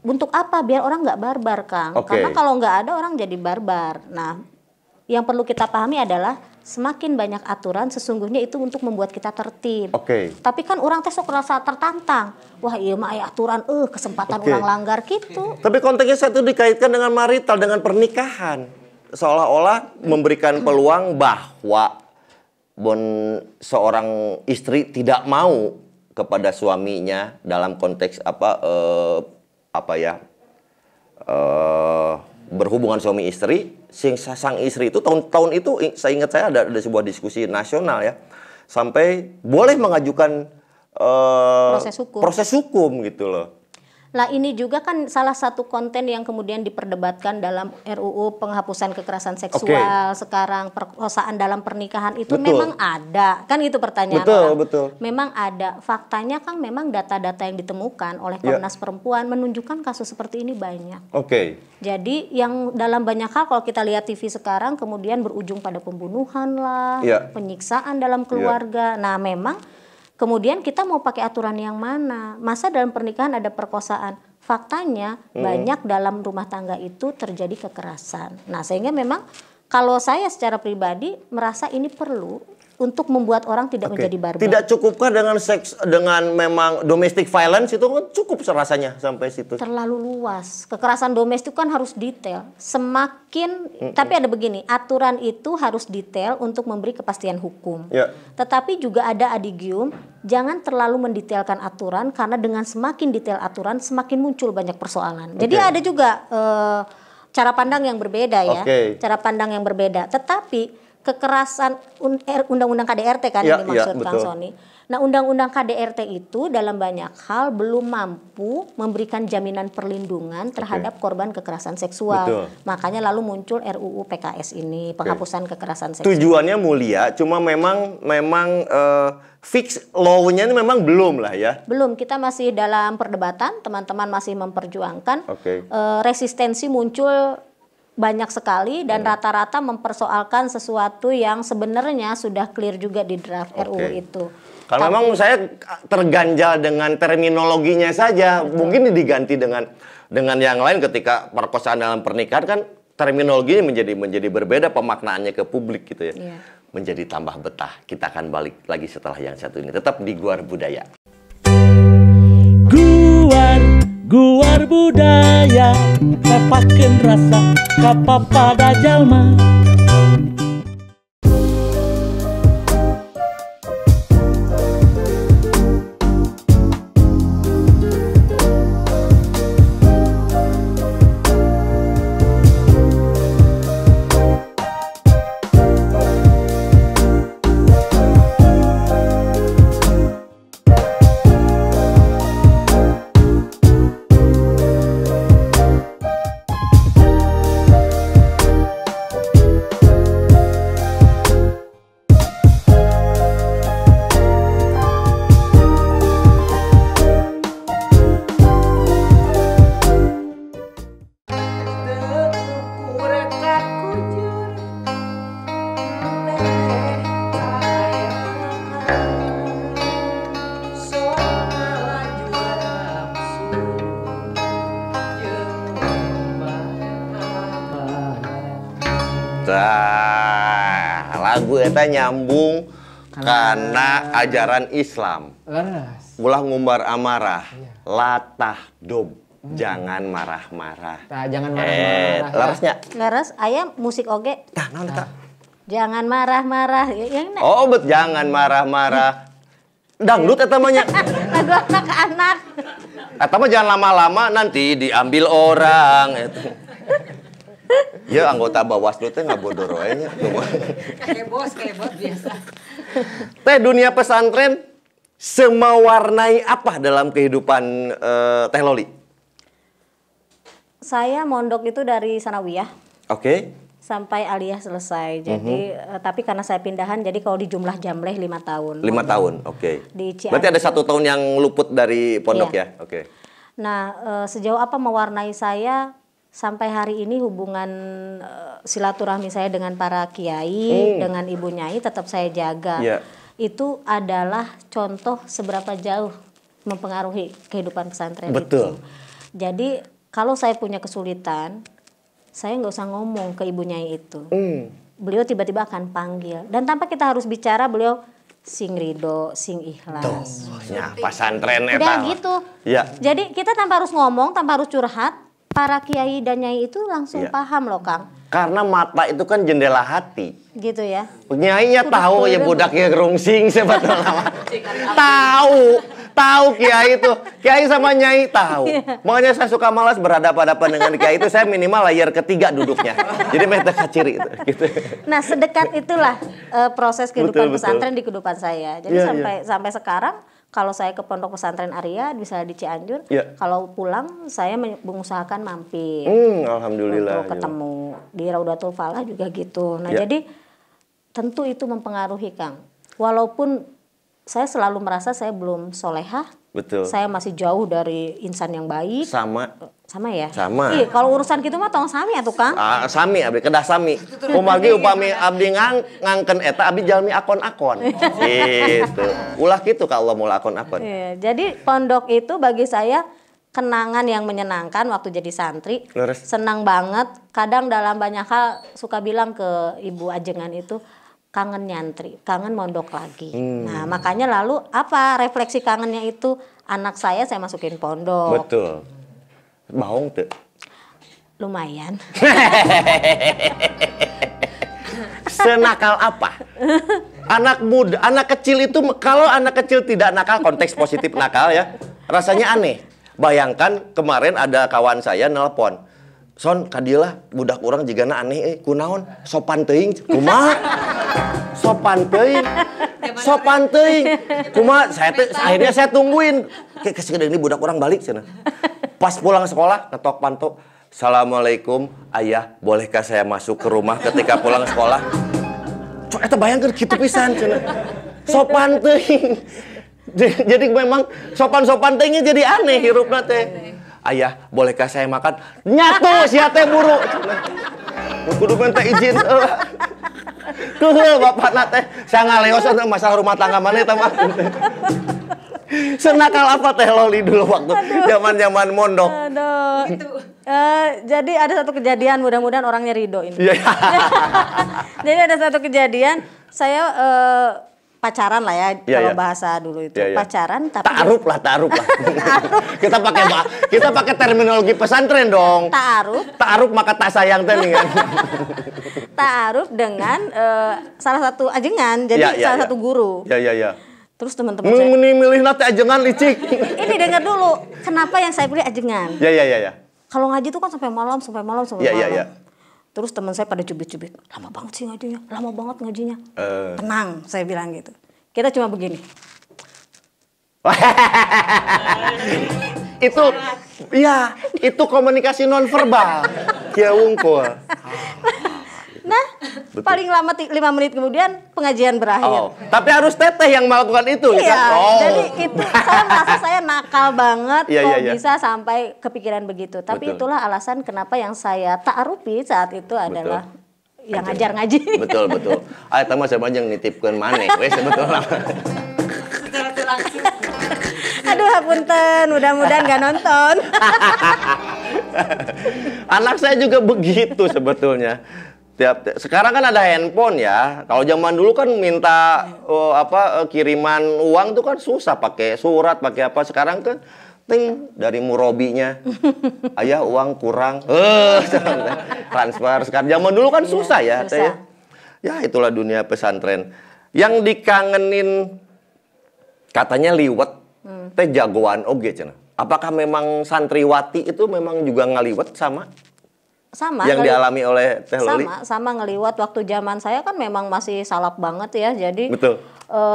Untuk apa? Biar orang nggak barbar, Kang. Karena kalau nggak ada orang jadi barbar. Nah, yang perlu kita pahami adalah semakin banyak aturan sesungguhnya itu untuk membuat kita tertib. Tapi kan orang teh sok rasa tertantang. Wah, iya mah aturan kesempatan orang langgar gitu. Tapi konteksnya satu dikaitkan dengan marital, dengan pernikahan. Seolah-olah memberikan peluang bahwa seorang istri tidak mau kepada suaminya dalam konteks berhubungan suami istri. Sang istri itu tahun itu saya ingat saya ada sebuah diskusi nasional ya, sampai boleh mengajukan proses hukum gitu loh. Lah ini juga kan salah satu konten yang kemudian diperdebatkan dalam RUU penghapusan kekerasan seksual sekarang, perkosaan dalam pernikahan itu memang ada, kan itu pertanyaan orang. Memang ada, faktanya kan memang data-data yang ditemukan oleh Komnas Perempuan menunjukkan kasus seperti ini banyak. Jadi yang dalam banyak hal kalau kita lihat TV sekarang kemudian berujung pada pembunuhan lah, penyiksaan dalam keluarga. Nah memang kemudian kita mau pakai aturan yang mana? Masa dalam pernikahan ada perkosaan? Faktanya banyak dalam rumah tangga itu terjadi kekerasan. Nah sehingga memang kalau saya secara pribadi merasa ini perlu untuk membuat orang tidak menjadi barbar. Tidak cukupkah dengan memang domestic violence itu kan cukup rasanya sampai situ? Terlalu luas. Kekerasan domestik kan harus detail. Tapi ada begini, aturan itu harus detail untuk memberi kepastian hukum. Tetapi juga ada adigium, jangan terlalu mendetailkan aturan karena dengan semakin detail aturan semakin muncul banyak persoalan. Jadi ada juga cara pandang yang berbeda ya. Cara pandang yang berbeda. Tetapi kekerasan undang-undang KDRT kan yang dimaksud Kang Sony. Nah, undang-undang KDRT itu dalam banyak hal belum mampu memberikan jaminan perlindungan terhadap korban kekerasan seksual. Makanya lalu muncul RUU PKS ini, penghapusan kekerasan seksual. Tujuannya mulia, cuma memang fix law-nya ini memang belum lah ya. Belum, kita masih dalam perdebatan, teman-teman masih memperjuangkan. Resistensi muncul banyak sekali dan rata-rata mempersoalkan sesuatu yang sebenarnya sudah clear juga di draft RUU itu. Kalau memang saya terganjal dengan terminologinya saja, mungkin diganti dengan yang lain. Ketika perkosaan dalam pernikahan kan terminologinya menjadi berbeda, pemaknaannya ke publik gitu ya. Menjadi tambah betah. Kita akan balik lagi setelah yang satu ini. Tetap di Guar Budaya. Guar budaya, tepakeun rasa kapapada jalma. Lagu eta nyambung karena ajaran Islam. Ulah ngumbar amarah, latah dob, jangan marah-marah. Jangan marah-marah. Larasnya? Laras, aya musik oge. Tah, naon eta? Jangan marah-marah. Oh, bet jangan marah-marah. Dangdut eta mah nya. Lagu anak-anak. Atau mah jangan lama-lama nanti diambil orang. Ya anggota Bawaslu teh ngabodo roe nya. Kayak bos biasa. Teh dunia pesantren semewarnai apa dalam kehidupan Teh Loli? Saya mondok itu dari sanawiyah Oke. sampai aliyah selesai. Jadi tapi karena saya pindahan, jadi kalau di jumlah jamleh 5 tahun. 5 tahun, oke. Di Cianjur. Berarti ada 1 tahun yang luput dari pondok Iya. ya? Oke. Nah, sejauh apa mewarnai saya sampai hari ini hubungan silaturahmi saya dengan para kiai, dengan ibu nyai tetap saya jaga. Iya. Itu adalah contoh seberapa jauh mempengaruhi kehidupan pesantren Betul. itu. Jadi kalau saya punya kesulitan, saya nggak usah ngomong ke ibu nyai itu. Beliau tiba-tiba akan panggil. Dan tanpa kita harus bicara, beliau sing ridho, sing ikhlas. Ya, pesantren eta. Udah gitu. Iya. Jadi kita tanpa harus ngomong, tanpa harus curhat, para kiai dan nyai itu langsung Iya. paham loh Kang. Karena mata itu kan jendela hati. Gitu ya. Nyainya tahu ya budaknya gerungsing sebetulnya. Tahu kiai itu. Kiai sama nyai tahu. Makanya saya suka malas berhadapan-hadapan dengan kiai itu, saya minimal layar ketiga duduknya. Jadi mereka kaciri gitu. Nah, sedekat itulah proses kehidupan Betul. pesantren di kehidupan saya. Jadi Iya, sampai sekarang kalau saya ke pondok pesantren Arya misalnya di Cianjur, Iya. kalau pulang saya mengusahakan mampir. Alhamdulillah. Untuk ketemu di Raudatul Falah juga gitu. Nah, Ya. jadi tentu itu mempengaruhi Kang. Walaupun saya selalu merasa saya belum solehah, Betul. saya masih jauh dari insan yang baik. Sama. Sama ya? Sama. Iya, kalau urusan gitu mah tong sami atuh Kang. Sami abdi kedah sami. Umagi upami abdi ngangken eta abdi jalmi akon-akon. Gitu. Ulah gitu ka Allah mula akon-akon. Iya, jadi pondok itu bagi saya kenangan yang menyenangkan waktu jadi santri. Leres. Senang banget. Kadang dalam banyak hal suka bilang ke ibu ajengan itu kangen nyantri, kangen mondok lagi. Nah, makanya lalu apa refleksi kangennya itu, anak saya masukin pondok. Betul. Baong tuh. Lumayan. Senakal apa? Anak muda, anak kecil itu, kalau anak kecil tidak nakal, konteks positif nakal ya, rasanya aneh. Bayangkan kemarin ada kawan saya nelpon, Son, kadilah budak orang jigana aneh, kunaon, sopan teuing, kumaha? Sopan teuing, sopan teuing, kumaha? Akhirnya saya tungguin, kayak segede ini budak orang balik sana. Pas pulang sekolah, ketok panto, Assalamualaikum, ayah, bolehkah saya masuk ke rumah ketika pulang sekolah? Cok, eta bayangkan gitu pisan, cenah. Sopan teuing. Jadi memang sopan-sopan teuingnya jadi aneh hirupna teh. Ayah, bolehkah saya makan? Nyatu sia teh buru. Kudu minta izin heula. Tuh bapakna teh sangaleos masalah rumah tangga mana eta mah. Senakal apa Teh Loli dulu waktu zaman-zaman mondok? Aduh. Jadi ada satu kejadian, mudah-mudahan orangnya ridho ini. Iya. Jadi ada satu kejadian, saya pacaran lah ya, Iya, kalau iya. bahasa dulu itu. Iya, iya. Pacaran tapi Ta'aruf lah. kita pakai terminologi pesantren dong. Ta'aruf maka tak sayang teh nih kan. ta'aruf dengan salah satu ajengan, jadi Iya, salah iya. satu guru. Ya. Terus teman-teman saya, Milih nate ajengan licik. ini dengar dulu, kenapa yang saya pilih ajengan? Ya. Kalau ngaji tuh kan sampai malam. Iya. Terus teman saya pada cubit-cubit, lama banget sih ngajinya, lama banget ngajinya. Tenang, saya bilang gitu. Kita cuma begini. itu komunikasi nonverbal. Kia wungkul. Nah, paling lama 5 menit kemudian pengajian berakhir. Tapi harus teteh yang melakukan itu gitu. Iya, jadi itu saya merasa saya nakal banget kok bisa sampai kepikiran begitu. Tapi Betul. itulah alasan kenapa yang saya ta'arufi saat itu adalah yang ngajar ngaji. Betul. Eta mah sama jeung nitipkeun maneh we sebetulna. Aduh, hapunten, mudah-mudahan nggak nonton. Anak saya juga begitu sebetulnya. Sekarang kan ada handphone ya. Kalau zaman dulu kan minta kiriman uang tuh kan susah, pakai surat, pakai apa. Sekarang kan ting dari murobinya. Ayah uang kurang. Transfer. Sekarang zaman dulu kan susah ya, susah. Teh. Ya itulah dunia pesantren. Yang dikangenin katanya liwet. Teh jagoan oge cenah. Apakah memang santriwati itu memang juga ngaliwat sama yang ngeliwat. dialami oleh Teh Loli? Sama ngeliwat. Waktu zaman saya kan memang masih salap banget ya, jadi Betul.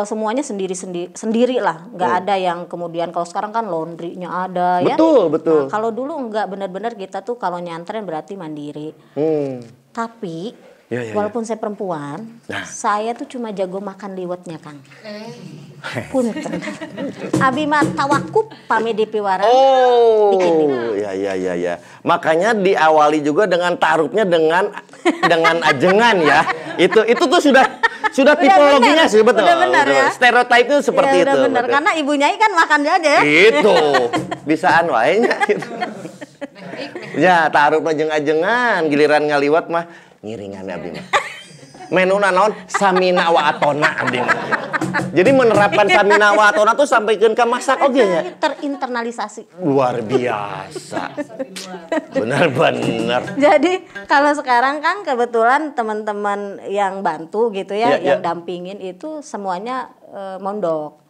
semuanya sendiri lah, nggak ada yang kemudian. Kalau sekarang kan laundrynya ada ya. Betul. Nah, kalau dulu nggak, benar-benar kita tuh kalau nyantren berarti mandiri. Tapi walaupun saya perempuan, saya tuh cuma jago makan liwetnya, Kang. Punten. Abi mah tawakuf pami di piwara. Oh, ya. Makanya diawali juga dengan taruhnya dengan ajengan ya. Itu tuh sudah tipologinya sih, betul. Udah benar ya. Stereotipnya seperti itu. Udah benar, karena ibu nyai kan makan aja. Itu bisaan wae nya. Ya, taruh ajeng-ajengan, giliran ngaliwat mah ngiringan abdi mah. Menuna naon samina wa atona abdi mah. Jadi menerapkan samina wa atona tuh sampaikan ke masak oke ya. Terinternalisasi. Luar biasa. Benar-benar. Jadi kalau sekarang kan kebetulan teman-teman yang bantu gitu ya, yang dampingin itu semuanya mondok.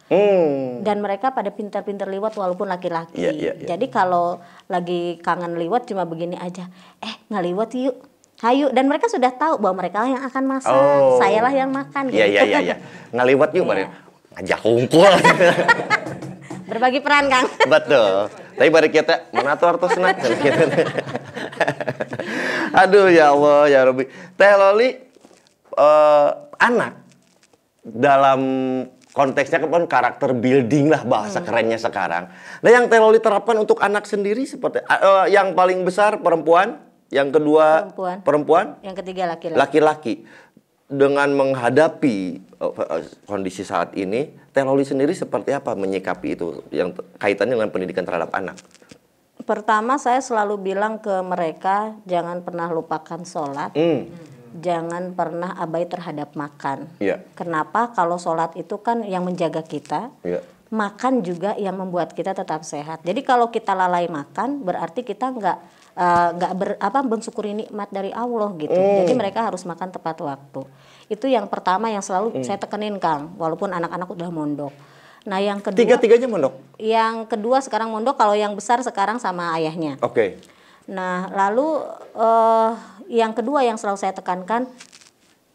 Dan mereka pada pintar-pintar liwat walaupun laki-laki. Jadi kalau lagi kangen liwat cuma begini aja. Ngaliwat yuk. Hayu, dan mereka sudah tahu bahwa mereka yang akan masak, sayalah yang makan gitu. Iya. Ngaliwat yuk bari. Ngajak kumpul. Berbagi peran, Kang. Betul. Tapi bari kita mana tuh artosna gitu. Aduh ya Allah ya Rabbi. Teh Loli anak dalam konteksnya kan karakter building lah bahasa kerennya sekarang. Nah yang Teh Loli terapkan untuk anak sendiri seperti yang paling besar perempuan, yang kedua perempuan, yang ketiga laki-laki. Dengan menghadapi kondisi saat ini, Teh Loli sendiri seperti apa menyikapi itu yang kaitannya dengan pendidikan terhadap anak? Pertama saya selalu bilang ke mereka jangan pernah lupakan sholat. Jangan pernah abai terhadap makan. Kenapa? Kalau sholat itu kan yang menjaga kita. Makan juga yang membuat kita tetap sehat. Jadi kalau kita lalai makan, berarti kita nggak mensyukuri nikmat dari Allah gitu. Jadi mereka harus makan tepat waktu. Itu yang pertama yang selalu saya tekenin, Kang. Walaupun anak-anak udah mondok. Nah yang kedua. Tiga-tiganya mondok? Yang kedua sekarang mondok. Kalau yang besar sekarang sama ayahnya. Oke. Nah lalu yang kedua yang selalu saya tekankan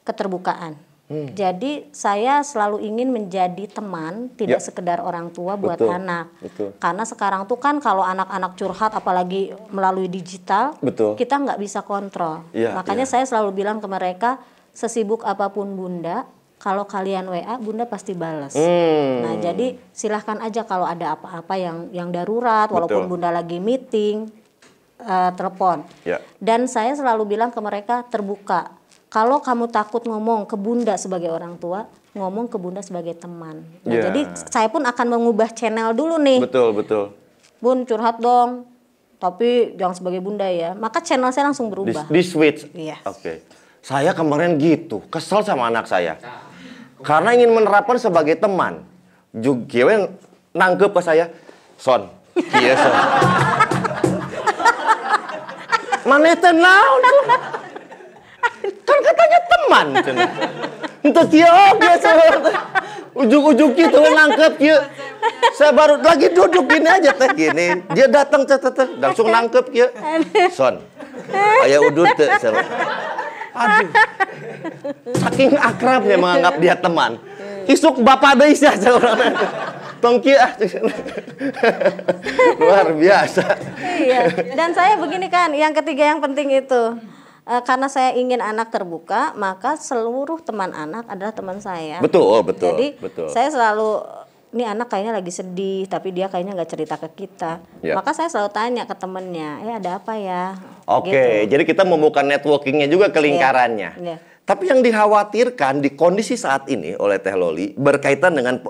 keterbukaan. Jadi saya selalu ingin menjadi teman, tidak sekedar orang tua buat anak. Karena sekarang tuh kan kalau anak-anak curhat apalagi melalui digital, kita nggak bisa kontrol. Makanya saya selalu bilang ke mereka, sesibuk apapun Bunda, kalau kalian WA, Bunda pasti balas. Nah jadi silahkan aja kalau ada apa-apa yang darurat, walaupun Bunda lagi meeting, telepon. Dan saya selalu bilang ke mereka terbuka. Kalau kamu takut ngomong ke Bunda sebagai orang tua, ngomong ke Bunda sebagai teman. Nah, jadi saya pun akan mengubah channel dulu nih. Betul. Bun curhat dong, tapi jangan sebagai Bunda ya. Maka channel saya langsung berubah. Di switch. Oke. Saya kemarin gitu, kesel sama anak saya. Karena ingin menerapkan sebagai teman. Juga nangkep ke saya, Son. Iya, Son. Maneh teh naon? Kan katanya teman. Entah kia biasa. Ujung-ujung gitu nangkep kia. Saya baru lagi duduk gini aja teh gini. Dia datang teh langsung nangkep kia. Son. Aya udut teh. Aduh. Saking akrabnya menganggap dia teman. Isuk bapak deui sia urang. Tong kieu luar biasa. Iya. Dan saya begini kan, yang ketiga yang penting itu. Karena saya ingin anak terbuka, maka seluruh teman anak adalah teman saya. Betul. Jadi saya selalu, ini anak kayaknya lagi sedih, tapi dia kayaknya nggak cerita ke kita. Maka saya selalu tanya ke temennya, ada apa ya? Oke, jadi kita membuka networkingnya juga ke lingkarannya. Tapi yang dikhawatirkan di kondisi saat ini oleh Teh Loli berkaitan dengan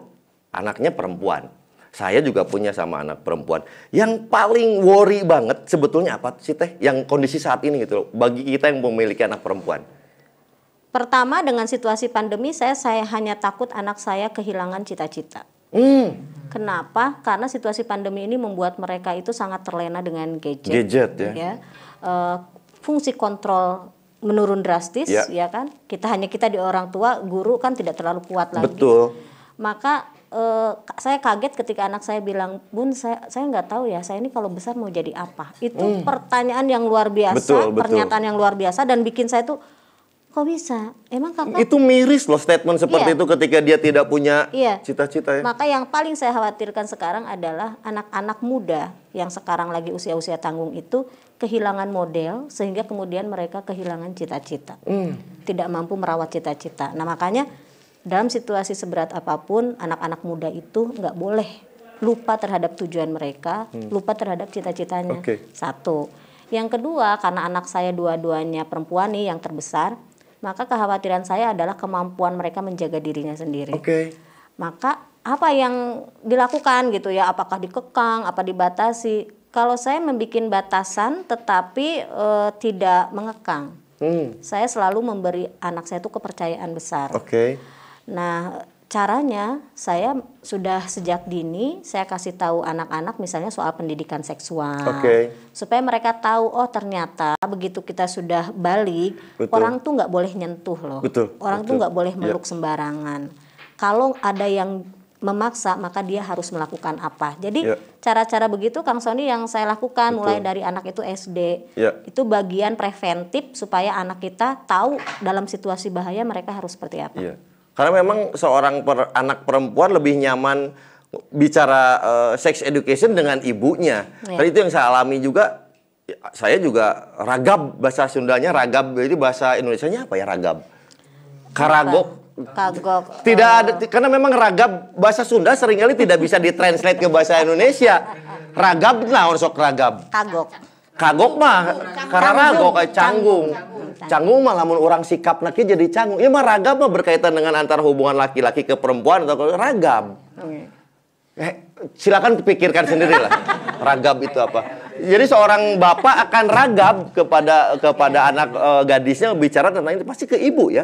anaknya perempuan. Saya juga punya sama anak perempuan. Yang paling worry banget sebetulnya apa sih Teh? Yang kondisi saat ini gitu loh, bagi kita yang memiliki anak perempuan. Pertama dengan situasi pandemi saya hanya takut anak saya kehilangan cita-cita. Kenapa? Karena situasi pandemi ini membuat mereka itu sangat terlena dengan gadget ya. Fungsi kontrol menurun drastis ya kan. Kita di orang tua, guru kan tidak terlalu kuat lagi. Betul. Maka saya kaget ketika anak saya bilang, Bun, saya nggak tahu ya, saya ini kalau besar mau jadi apa. Itu pertanyaan yang luar biasa, pernyataan yang luar biasa, dan bikin saya tuh, kok bisa? Emang kakak? Itu miris loh statement seperti itu ketika dia tidak punya cita-cita ya. Maka yang paling saya khawatirkan sekarang adalah anak-anak muda yang sekarang lagi usia-usia tanggung itu kehilangan model sehingga kemudian mereka kehilangan cita-cita. Tidak mampu merawat cita-cita. Nah makanya dalam situasi seberat apapun anak-anak muda itu nggak boleh lupa terhadap tujuan mereka, lupa terhadap cita-citanya. Satu. Yang kedua, karena anak saya dua-duanya perempuan nih yang terbesar, maka kekhawatiran saya adalah kemampuan mereka menjaga dirinya sendiri. Maka apa yang dilakukan gitu ya? Apakah dikekang, apa dibatasi? Kalau saya membuat batasan tetapi tidak mengekang, saya selalu memberi anak saya itu kepercayaan besar. Nah, caranya saya sudah sejak dini saya kasih tahu anak-anak misalnya soal pendidikan seksual, supaya mereka tahu oh ternyata begitu kita sudah balik orang tuh nggak boleh nyentuh loh, orang tuh nggak boleh meluk sembarangan. Kalau ada yang memaksa maka dia harus melakukan apa. Jadi cara-cara begitu Kang Sony yang saya lakukan mulai dari anak itu SD, itu bagian preventif supaya anak kita tahu dalam situasi bahaya mereka harus seperti apa. Karena memang seorang anak perempuan lebih nyaman bicara sex education dengan ibunya. Karena itu yang saya alami juga. Saya juga ragab, bahasa Sundanya ragab, jadi bahasa Indonesianya apa ya ragab? Karagok. Kagok. Tidak ada, karena memang ragab bahasa Sunda seringkali tidak bisa ditranslate ke bahasa Indonesia. Ragab lah sok ragab. Kagok. Kagok mah karena ragok kayak canggung. Canggung mah lamun orang sikap laki jadi canggung. Ya mah ragab mah berkaitan dengan antara hubungan laki-laki ke perempuan atau ragab. Silakan pikirkan sendiri lah. Ragab itu apa? Jadi seorang bapak akan ragab kepada anak gadisnya bicara tentang itu pasti ke ibu ya.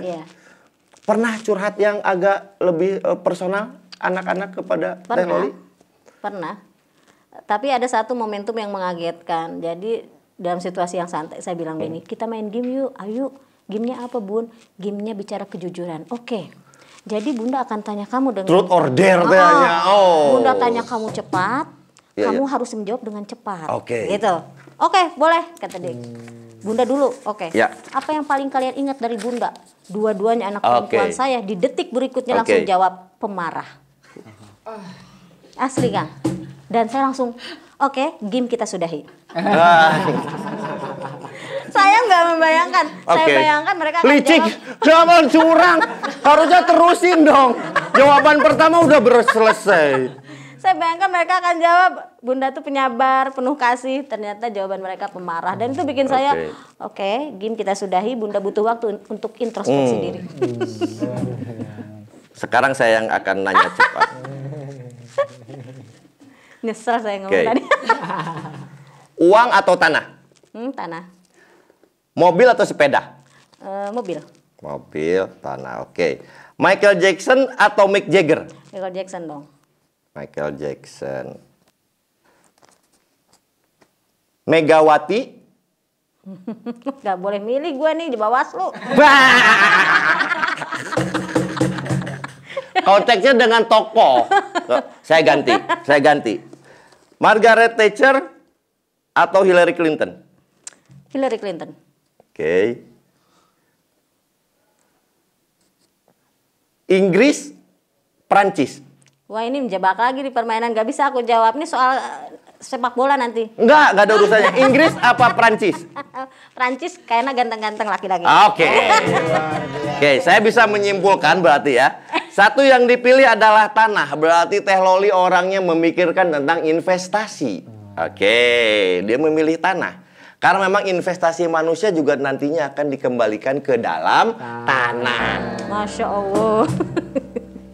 Pernah curhat yang agak lebih personal anak-anak kepada Teh Loli? Pernah. Tapi ada satu momentum yang mengagetkan. Jadi dalam situasi yang santai saya bilang gini, kita main game yuk, ayo. Gamenya apa Bun? Gamenya bicara kejujuran. Oke. Jadi Bunda akan tanya kamu dengan truth or dare tanya. Bunda tanya kamu cepat, kamu harus menjawab dengan cepat. Gitu. Oke, boleh kata dia. Bunda dulu, Apa yang paling kalian ingat dari Bunda? Dua-duanya anak perempuan saya di detik berikutnya langsung jawab pemarah. Asli Kang. Dan saya langsung, game kita sudahi. Saya nggak membayangkan. Saya bayangkan mereka akan licik, jawab. jangan curang. Harusnya terusin dong. Jawaban pertama udah selesai. Saya bayangkan mereka akan jawab, Bunda tuh penyabar, penuh kasih. Ternyata jawaban mereka pemarah. Dan itu bikin saya, game kita sudahi, Bunda butuh waktu untuk introspeksi diri. Sekarang saya yang akan nanya cepat. Nyesel saya ngomong tadi. Uang atau tanah? Tanah. Mobil atau sepeda? Mobil. Mobil, tanah, Michael Jackson atau Mick Jagger? Michael Jackson dong. Michael Jackson. Megawati? Gak boleh milih gue nih di Bawaslu. Konteksnya dengan tokoh. Saya ganti. Margaret Thatcher atau Hillary Clinton? Hillary Clinton. Inggris, Prancis? Wah ini menjebak lagi di permainan, gak bisa aku jawab. Ini soal sepak bola nanti. Enggak ada urusannya. Inggris apa Prancis? Prancis kayaknya ganteng-ganteng laki-laki. Saya bisa menyimpulkan berarti ya. Satu yang dipilih adalah tanah. Berarti Teh Loli orangnya memikirkan tentang investasi. Dia memilih tanah. Karena memang investasi manusia juga nantinya akan dikembalikan ke dalam tanah. Masya Allah.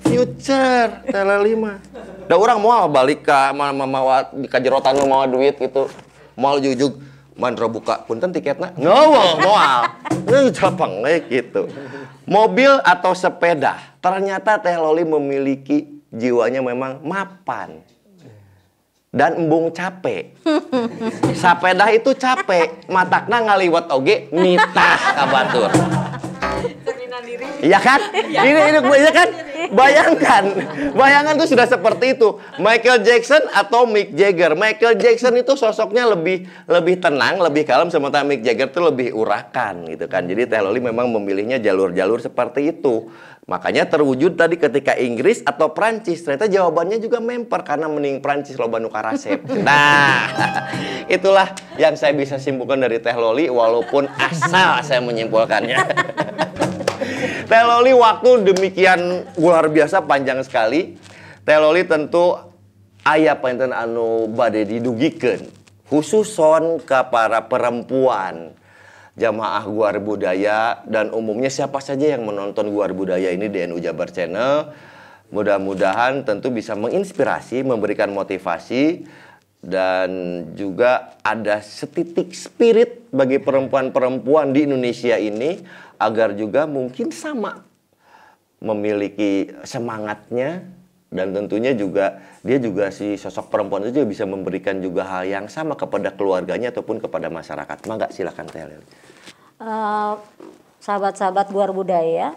Future Teh Loli mah. Da orang mau balik ke di kajerotan mau duit gitu. Mau jujug mandro buka punten tiketna. Moal. Japang gitu. Mobil atau sepeda? Ternyata Teh Loli memiliki jiwanya memang mapan. Dan embung capek. Sepeda itu capek, matakna ngaliwat oge nitah kabatur. Iya kan? Ini iya kan? Bayangkan tuh sudah seperti itu. Michael Jackson atau Mick Jagger. Michael Jackson itu sosoknya lebih tenang, lebih kalem, sementara Mick Jagger tuh lebih urakan gitu kan. Jadi Teh Loli memang memilihnya jalur-jalur seperti itu. Makanya terwujud tadi ketika Inggris atau Prancis. Ternyata jawabannya juga memper karena mending Prancis loba nu karasep. Nah, itulah yang saya bisa simpulkan dari Teh Loli walaupun asal saya menyimpulkannya. Teh Loli waktu demikian luar biasa panjang sekali. Teh Loli tentu aya painten anu bade didugikeun khususon ka para perempuan jamaah Guar Budaya dan umumnya siapa saja yang menonton Guar Budaya ini di NU Jabar Channel. Mudah-mudahan tentu bisa menginspirasi, memberikan motivasi dan juga ada setitik spirit bagi perempuan-perempuan di Indonesia ini agar juga mungkin sama memiliki semangatnya dan tentunya juga dia juga si sosok perempuan itu juga bisa memberikan juga hal yang sama kepada keluarganya ataupun kepada masyarakat. Mangga silakan Teh Loli. Sahabat-sahabat Guar Budaya,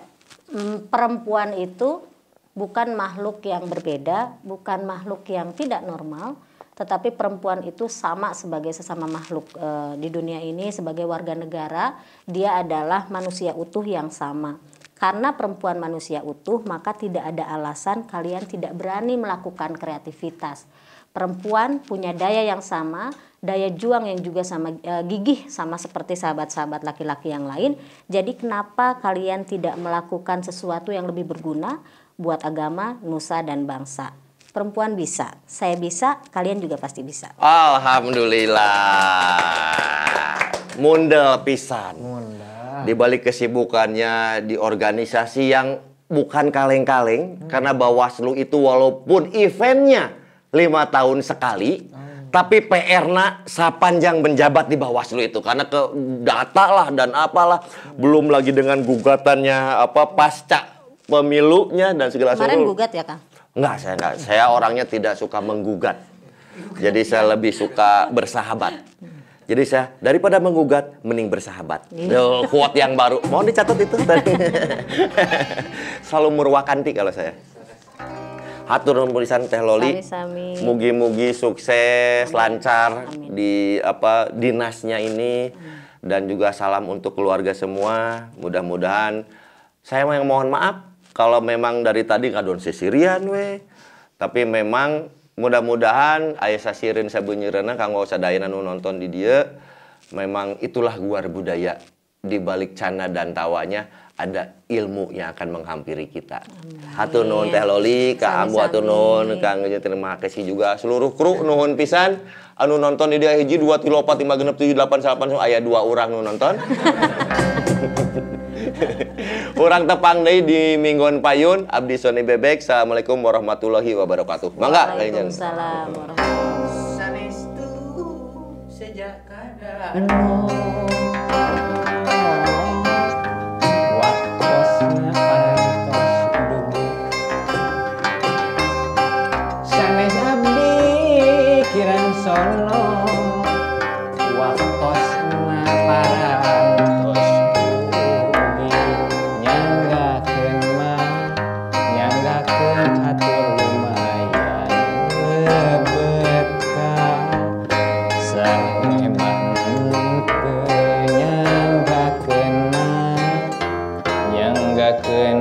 perempuan itu bukan makhluk yang berbeda, bukan makhluk yang tidak normal, tetapi perempuan itu sama sebagai sesama makhluk di dunia ini sebagai warga negara. Dia adalah manusia utuh yang sama. Karena perempuan manusia utuh, maka tidak ada alasan kalian tidak berani melakukan kreativitas. Perempuan punya daya yang sama, daya juang yang juga sama, gigih sama seperti sahabat-sahabat laki-laki yang lain. Jadi kenapa kalian tidak melakukan sesuatu yang lebih berguna buat agama, nusa, dan bangsa? Perempuan bisa, saya bisa, kalian juga pasti bisa. Alhamdulillah. Mundel pisan. Di balik kesibukannya di organisasi yang bukan kaleng-kaleng, karena Bawaslu itu walaupun eventnya 5 tahun sekali, tapi PR-na sapanjang menjabat di Bawaslu itu karena ke data lah dan apalah, belum lagi dengan gugatannya pasca pemilunya dan segala sesuatu. Kemarin gugat ya, Kang? Enggak, saya enggak. Saya orangnya tidak suka menggugat. Jadi saya lebih suka bersahabat. Jadi saya daripada menggugat mending bersahabat. Quote yang baru. Mau dicatat itu tadi. Selalu murwakanti kalau saya. Hatur nuhun pisan Teh Loli. Mugi-mugi sukses, lancar di dinasnya ini dan juga salam untuk keluarga semua. Mudah-mudahan saya yang mohon maaf kalau memang dari tadi ngadon sisirian we. Tapi memang mudah-mudahan aya sasirin sabunyireuna kanggo sadayana nu nonton di dieu. Memang itulah Guar Budaya. Di balik canda dan tawanya ada ilmu yang akan menghampiri kita. Hatur nuhun Teh Loli, Kak Ambu hatur nuhun, Kang Ngeje terima kasih juga seluruh kru nuhun pisan anu nonton di dia 1 2 3 4 5 6 7 8 9 aya 2 urang nu nonton. Urang tepang deui di Minggon Payun, abdi Sony Bebek. Assalamualaikum warahmatullahi wabarakatuh. Mangga Waalaikumsalam warahmatullahi wabarakatuh. Sanestu sejak kada waktosna parantos dugi sanes abdi kirang sono waktosna parantos dugi nyanggakeun hatur lumayan lebetah saneman nyanggakeun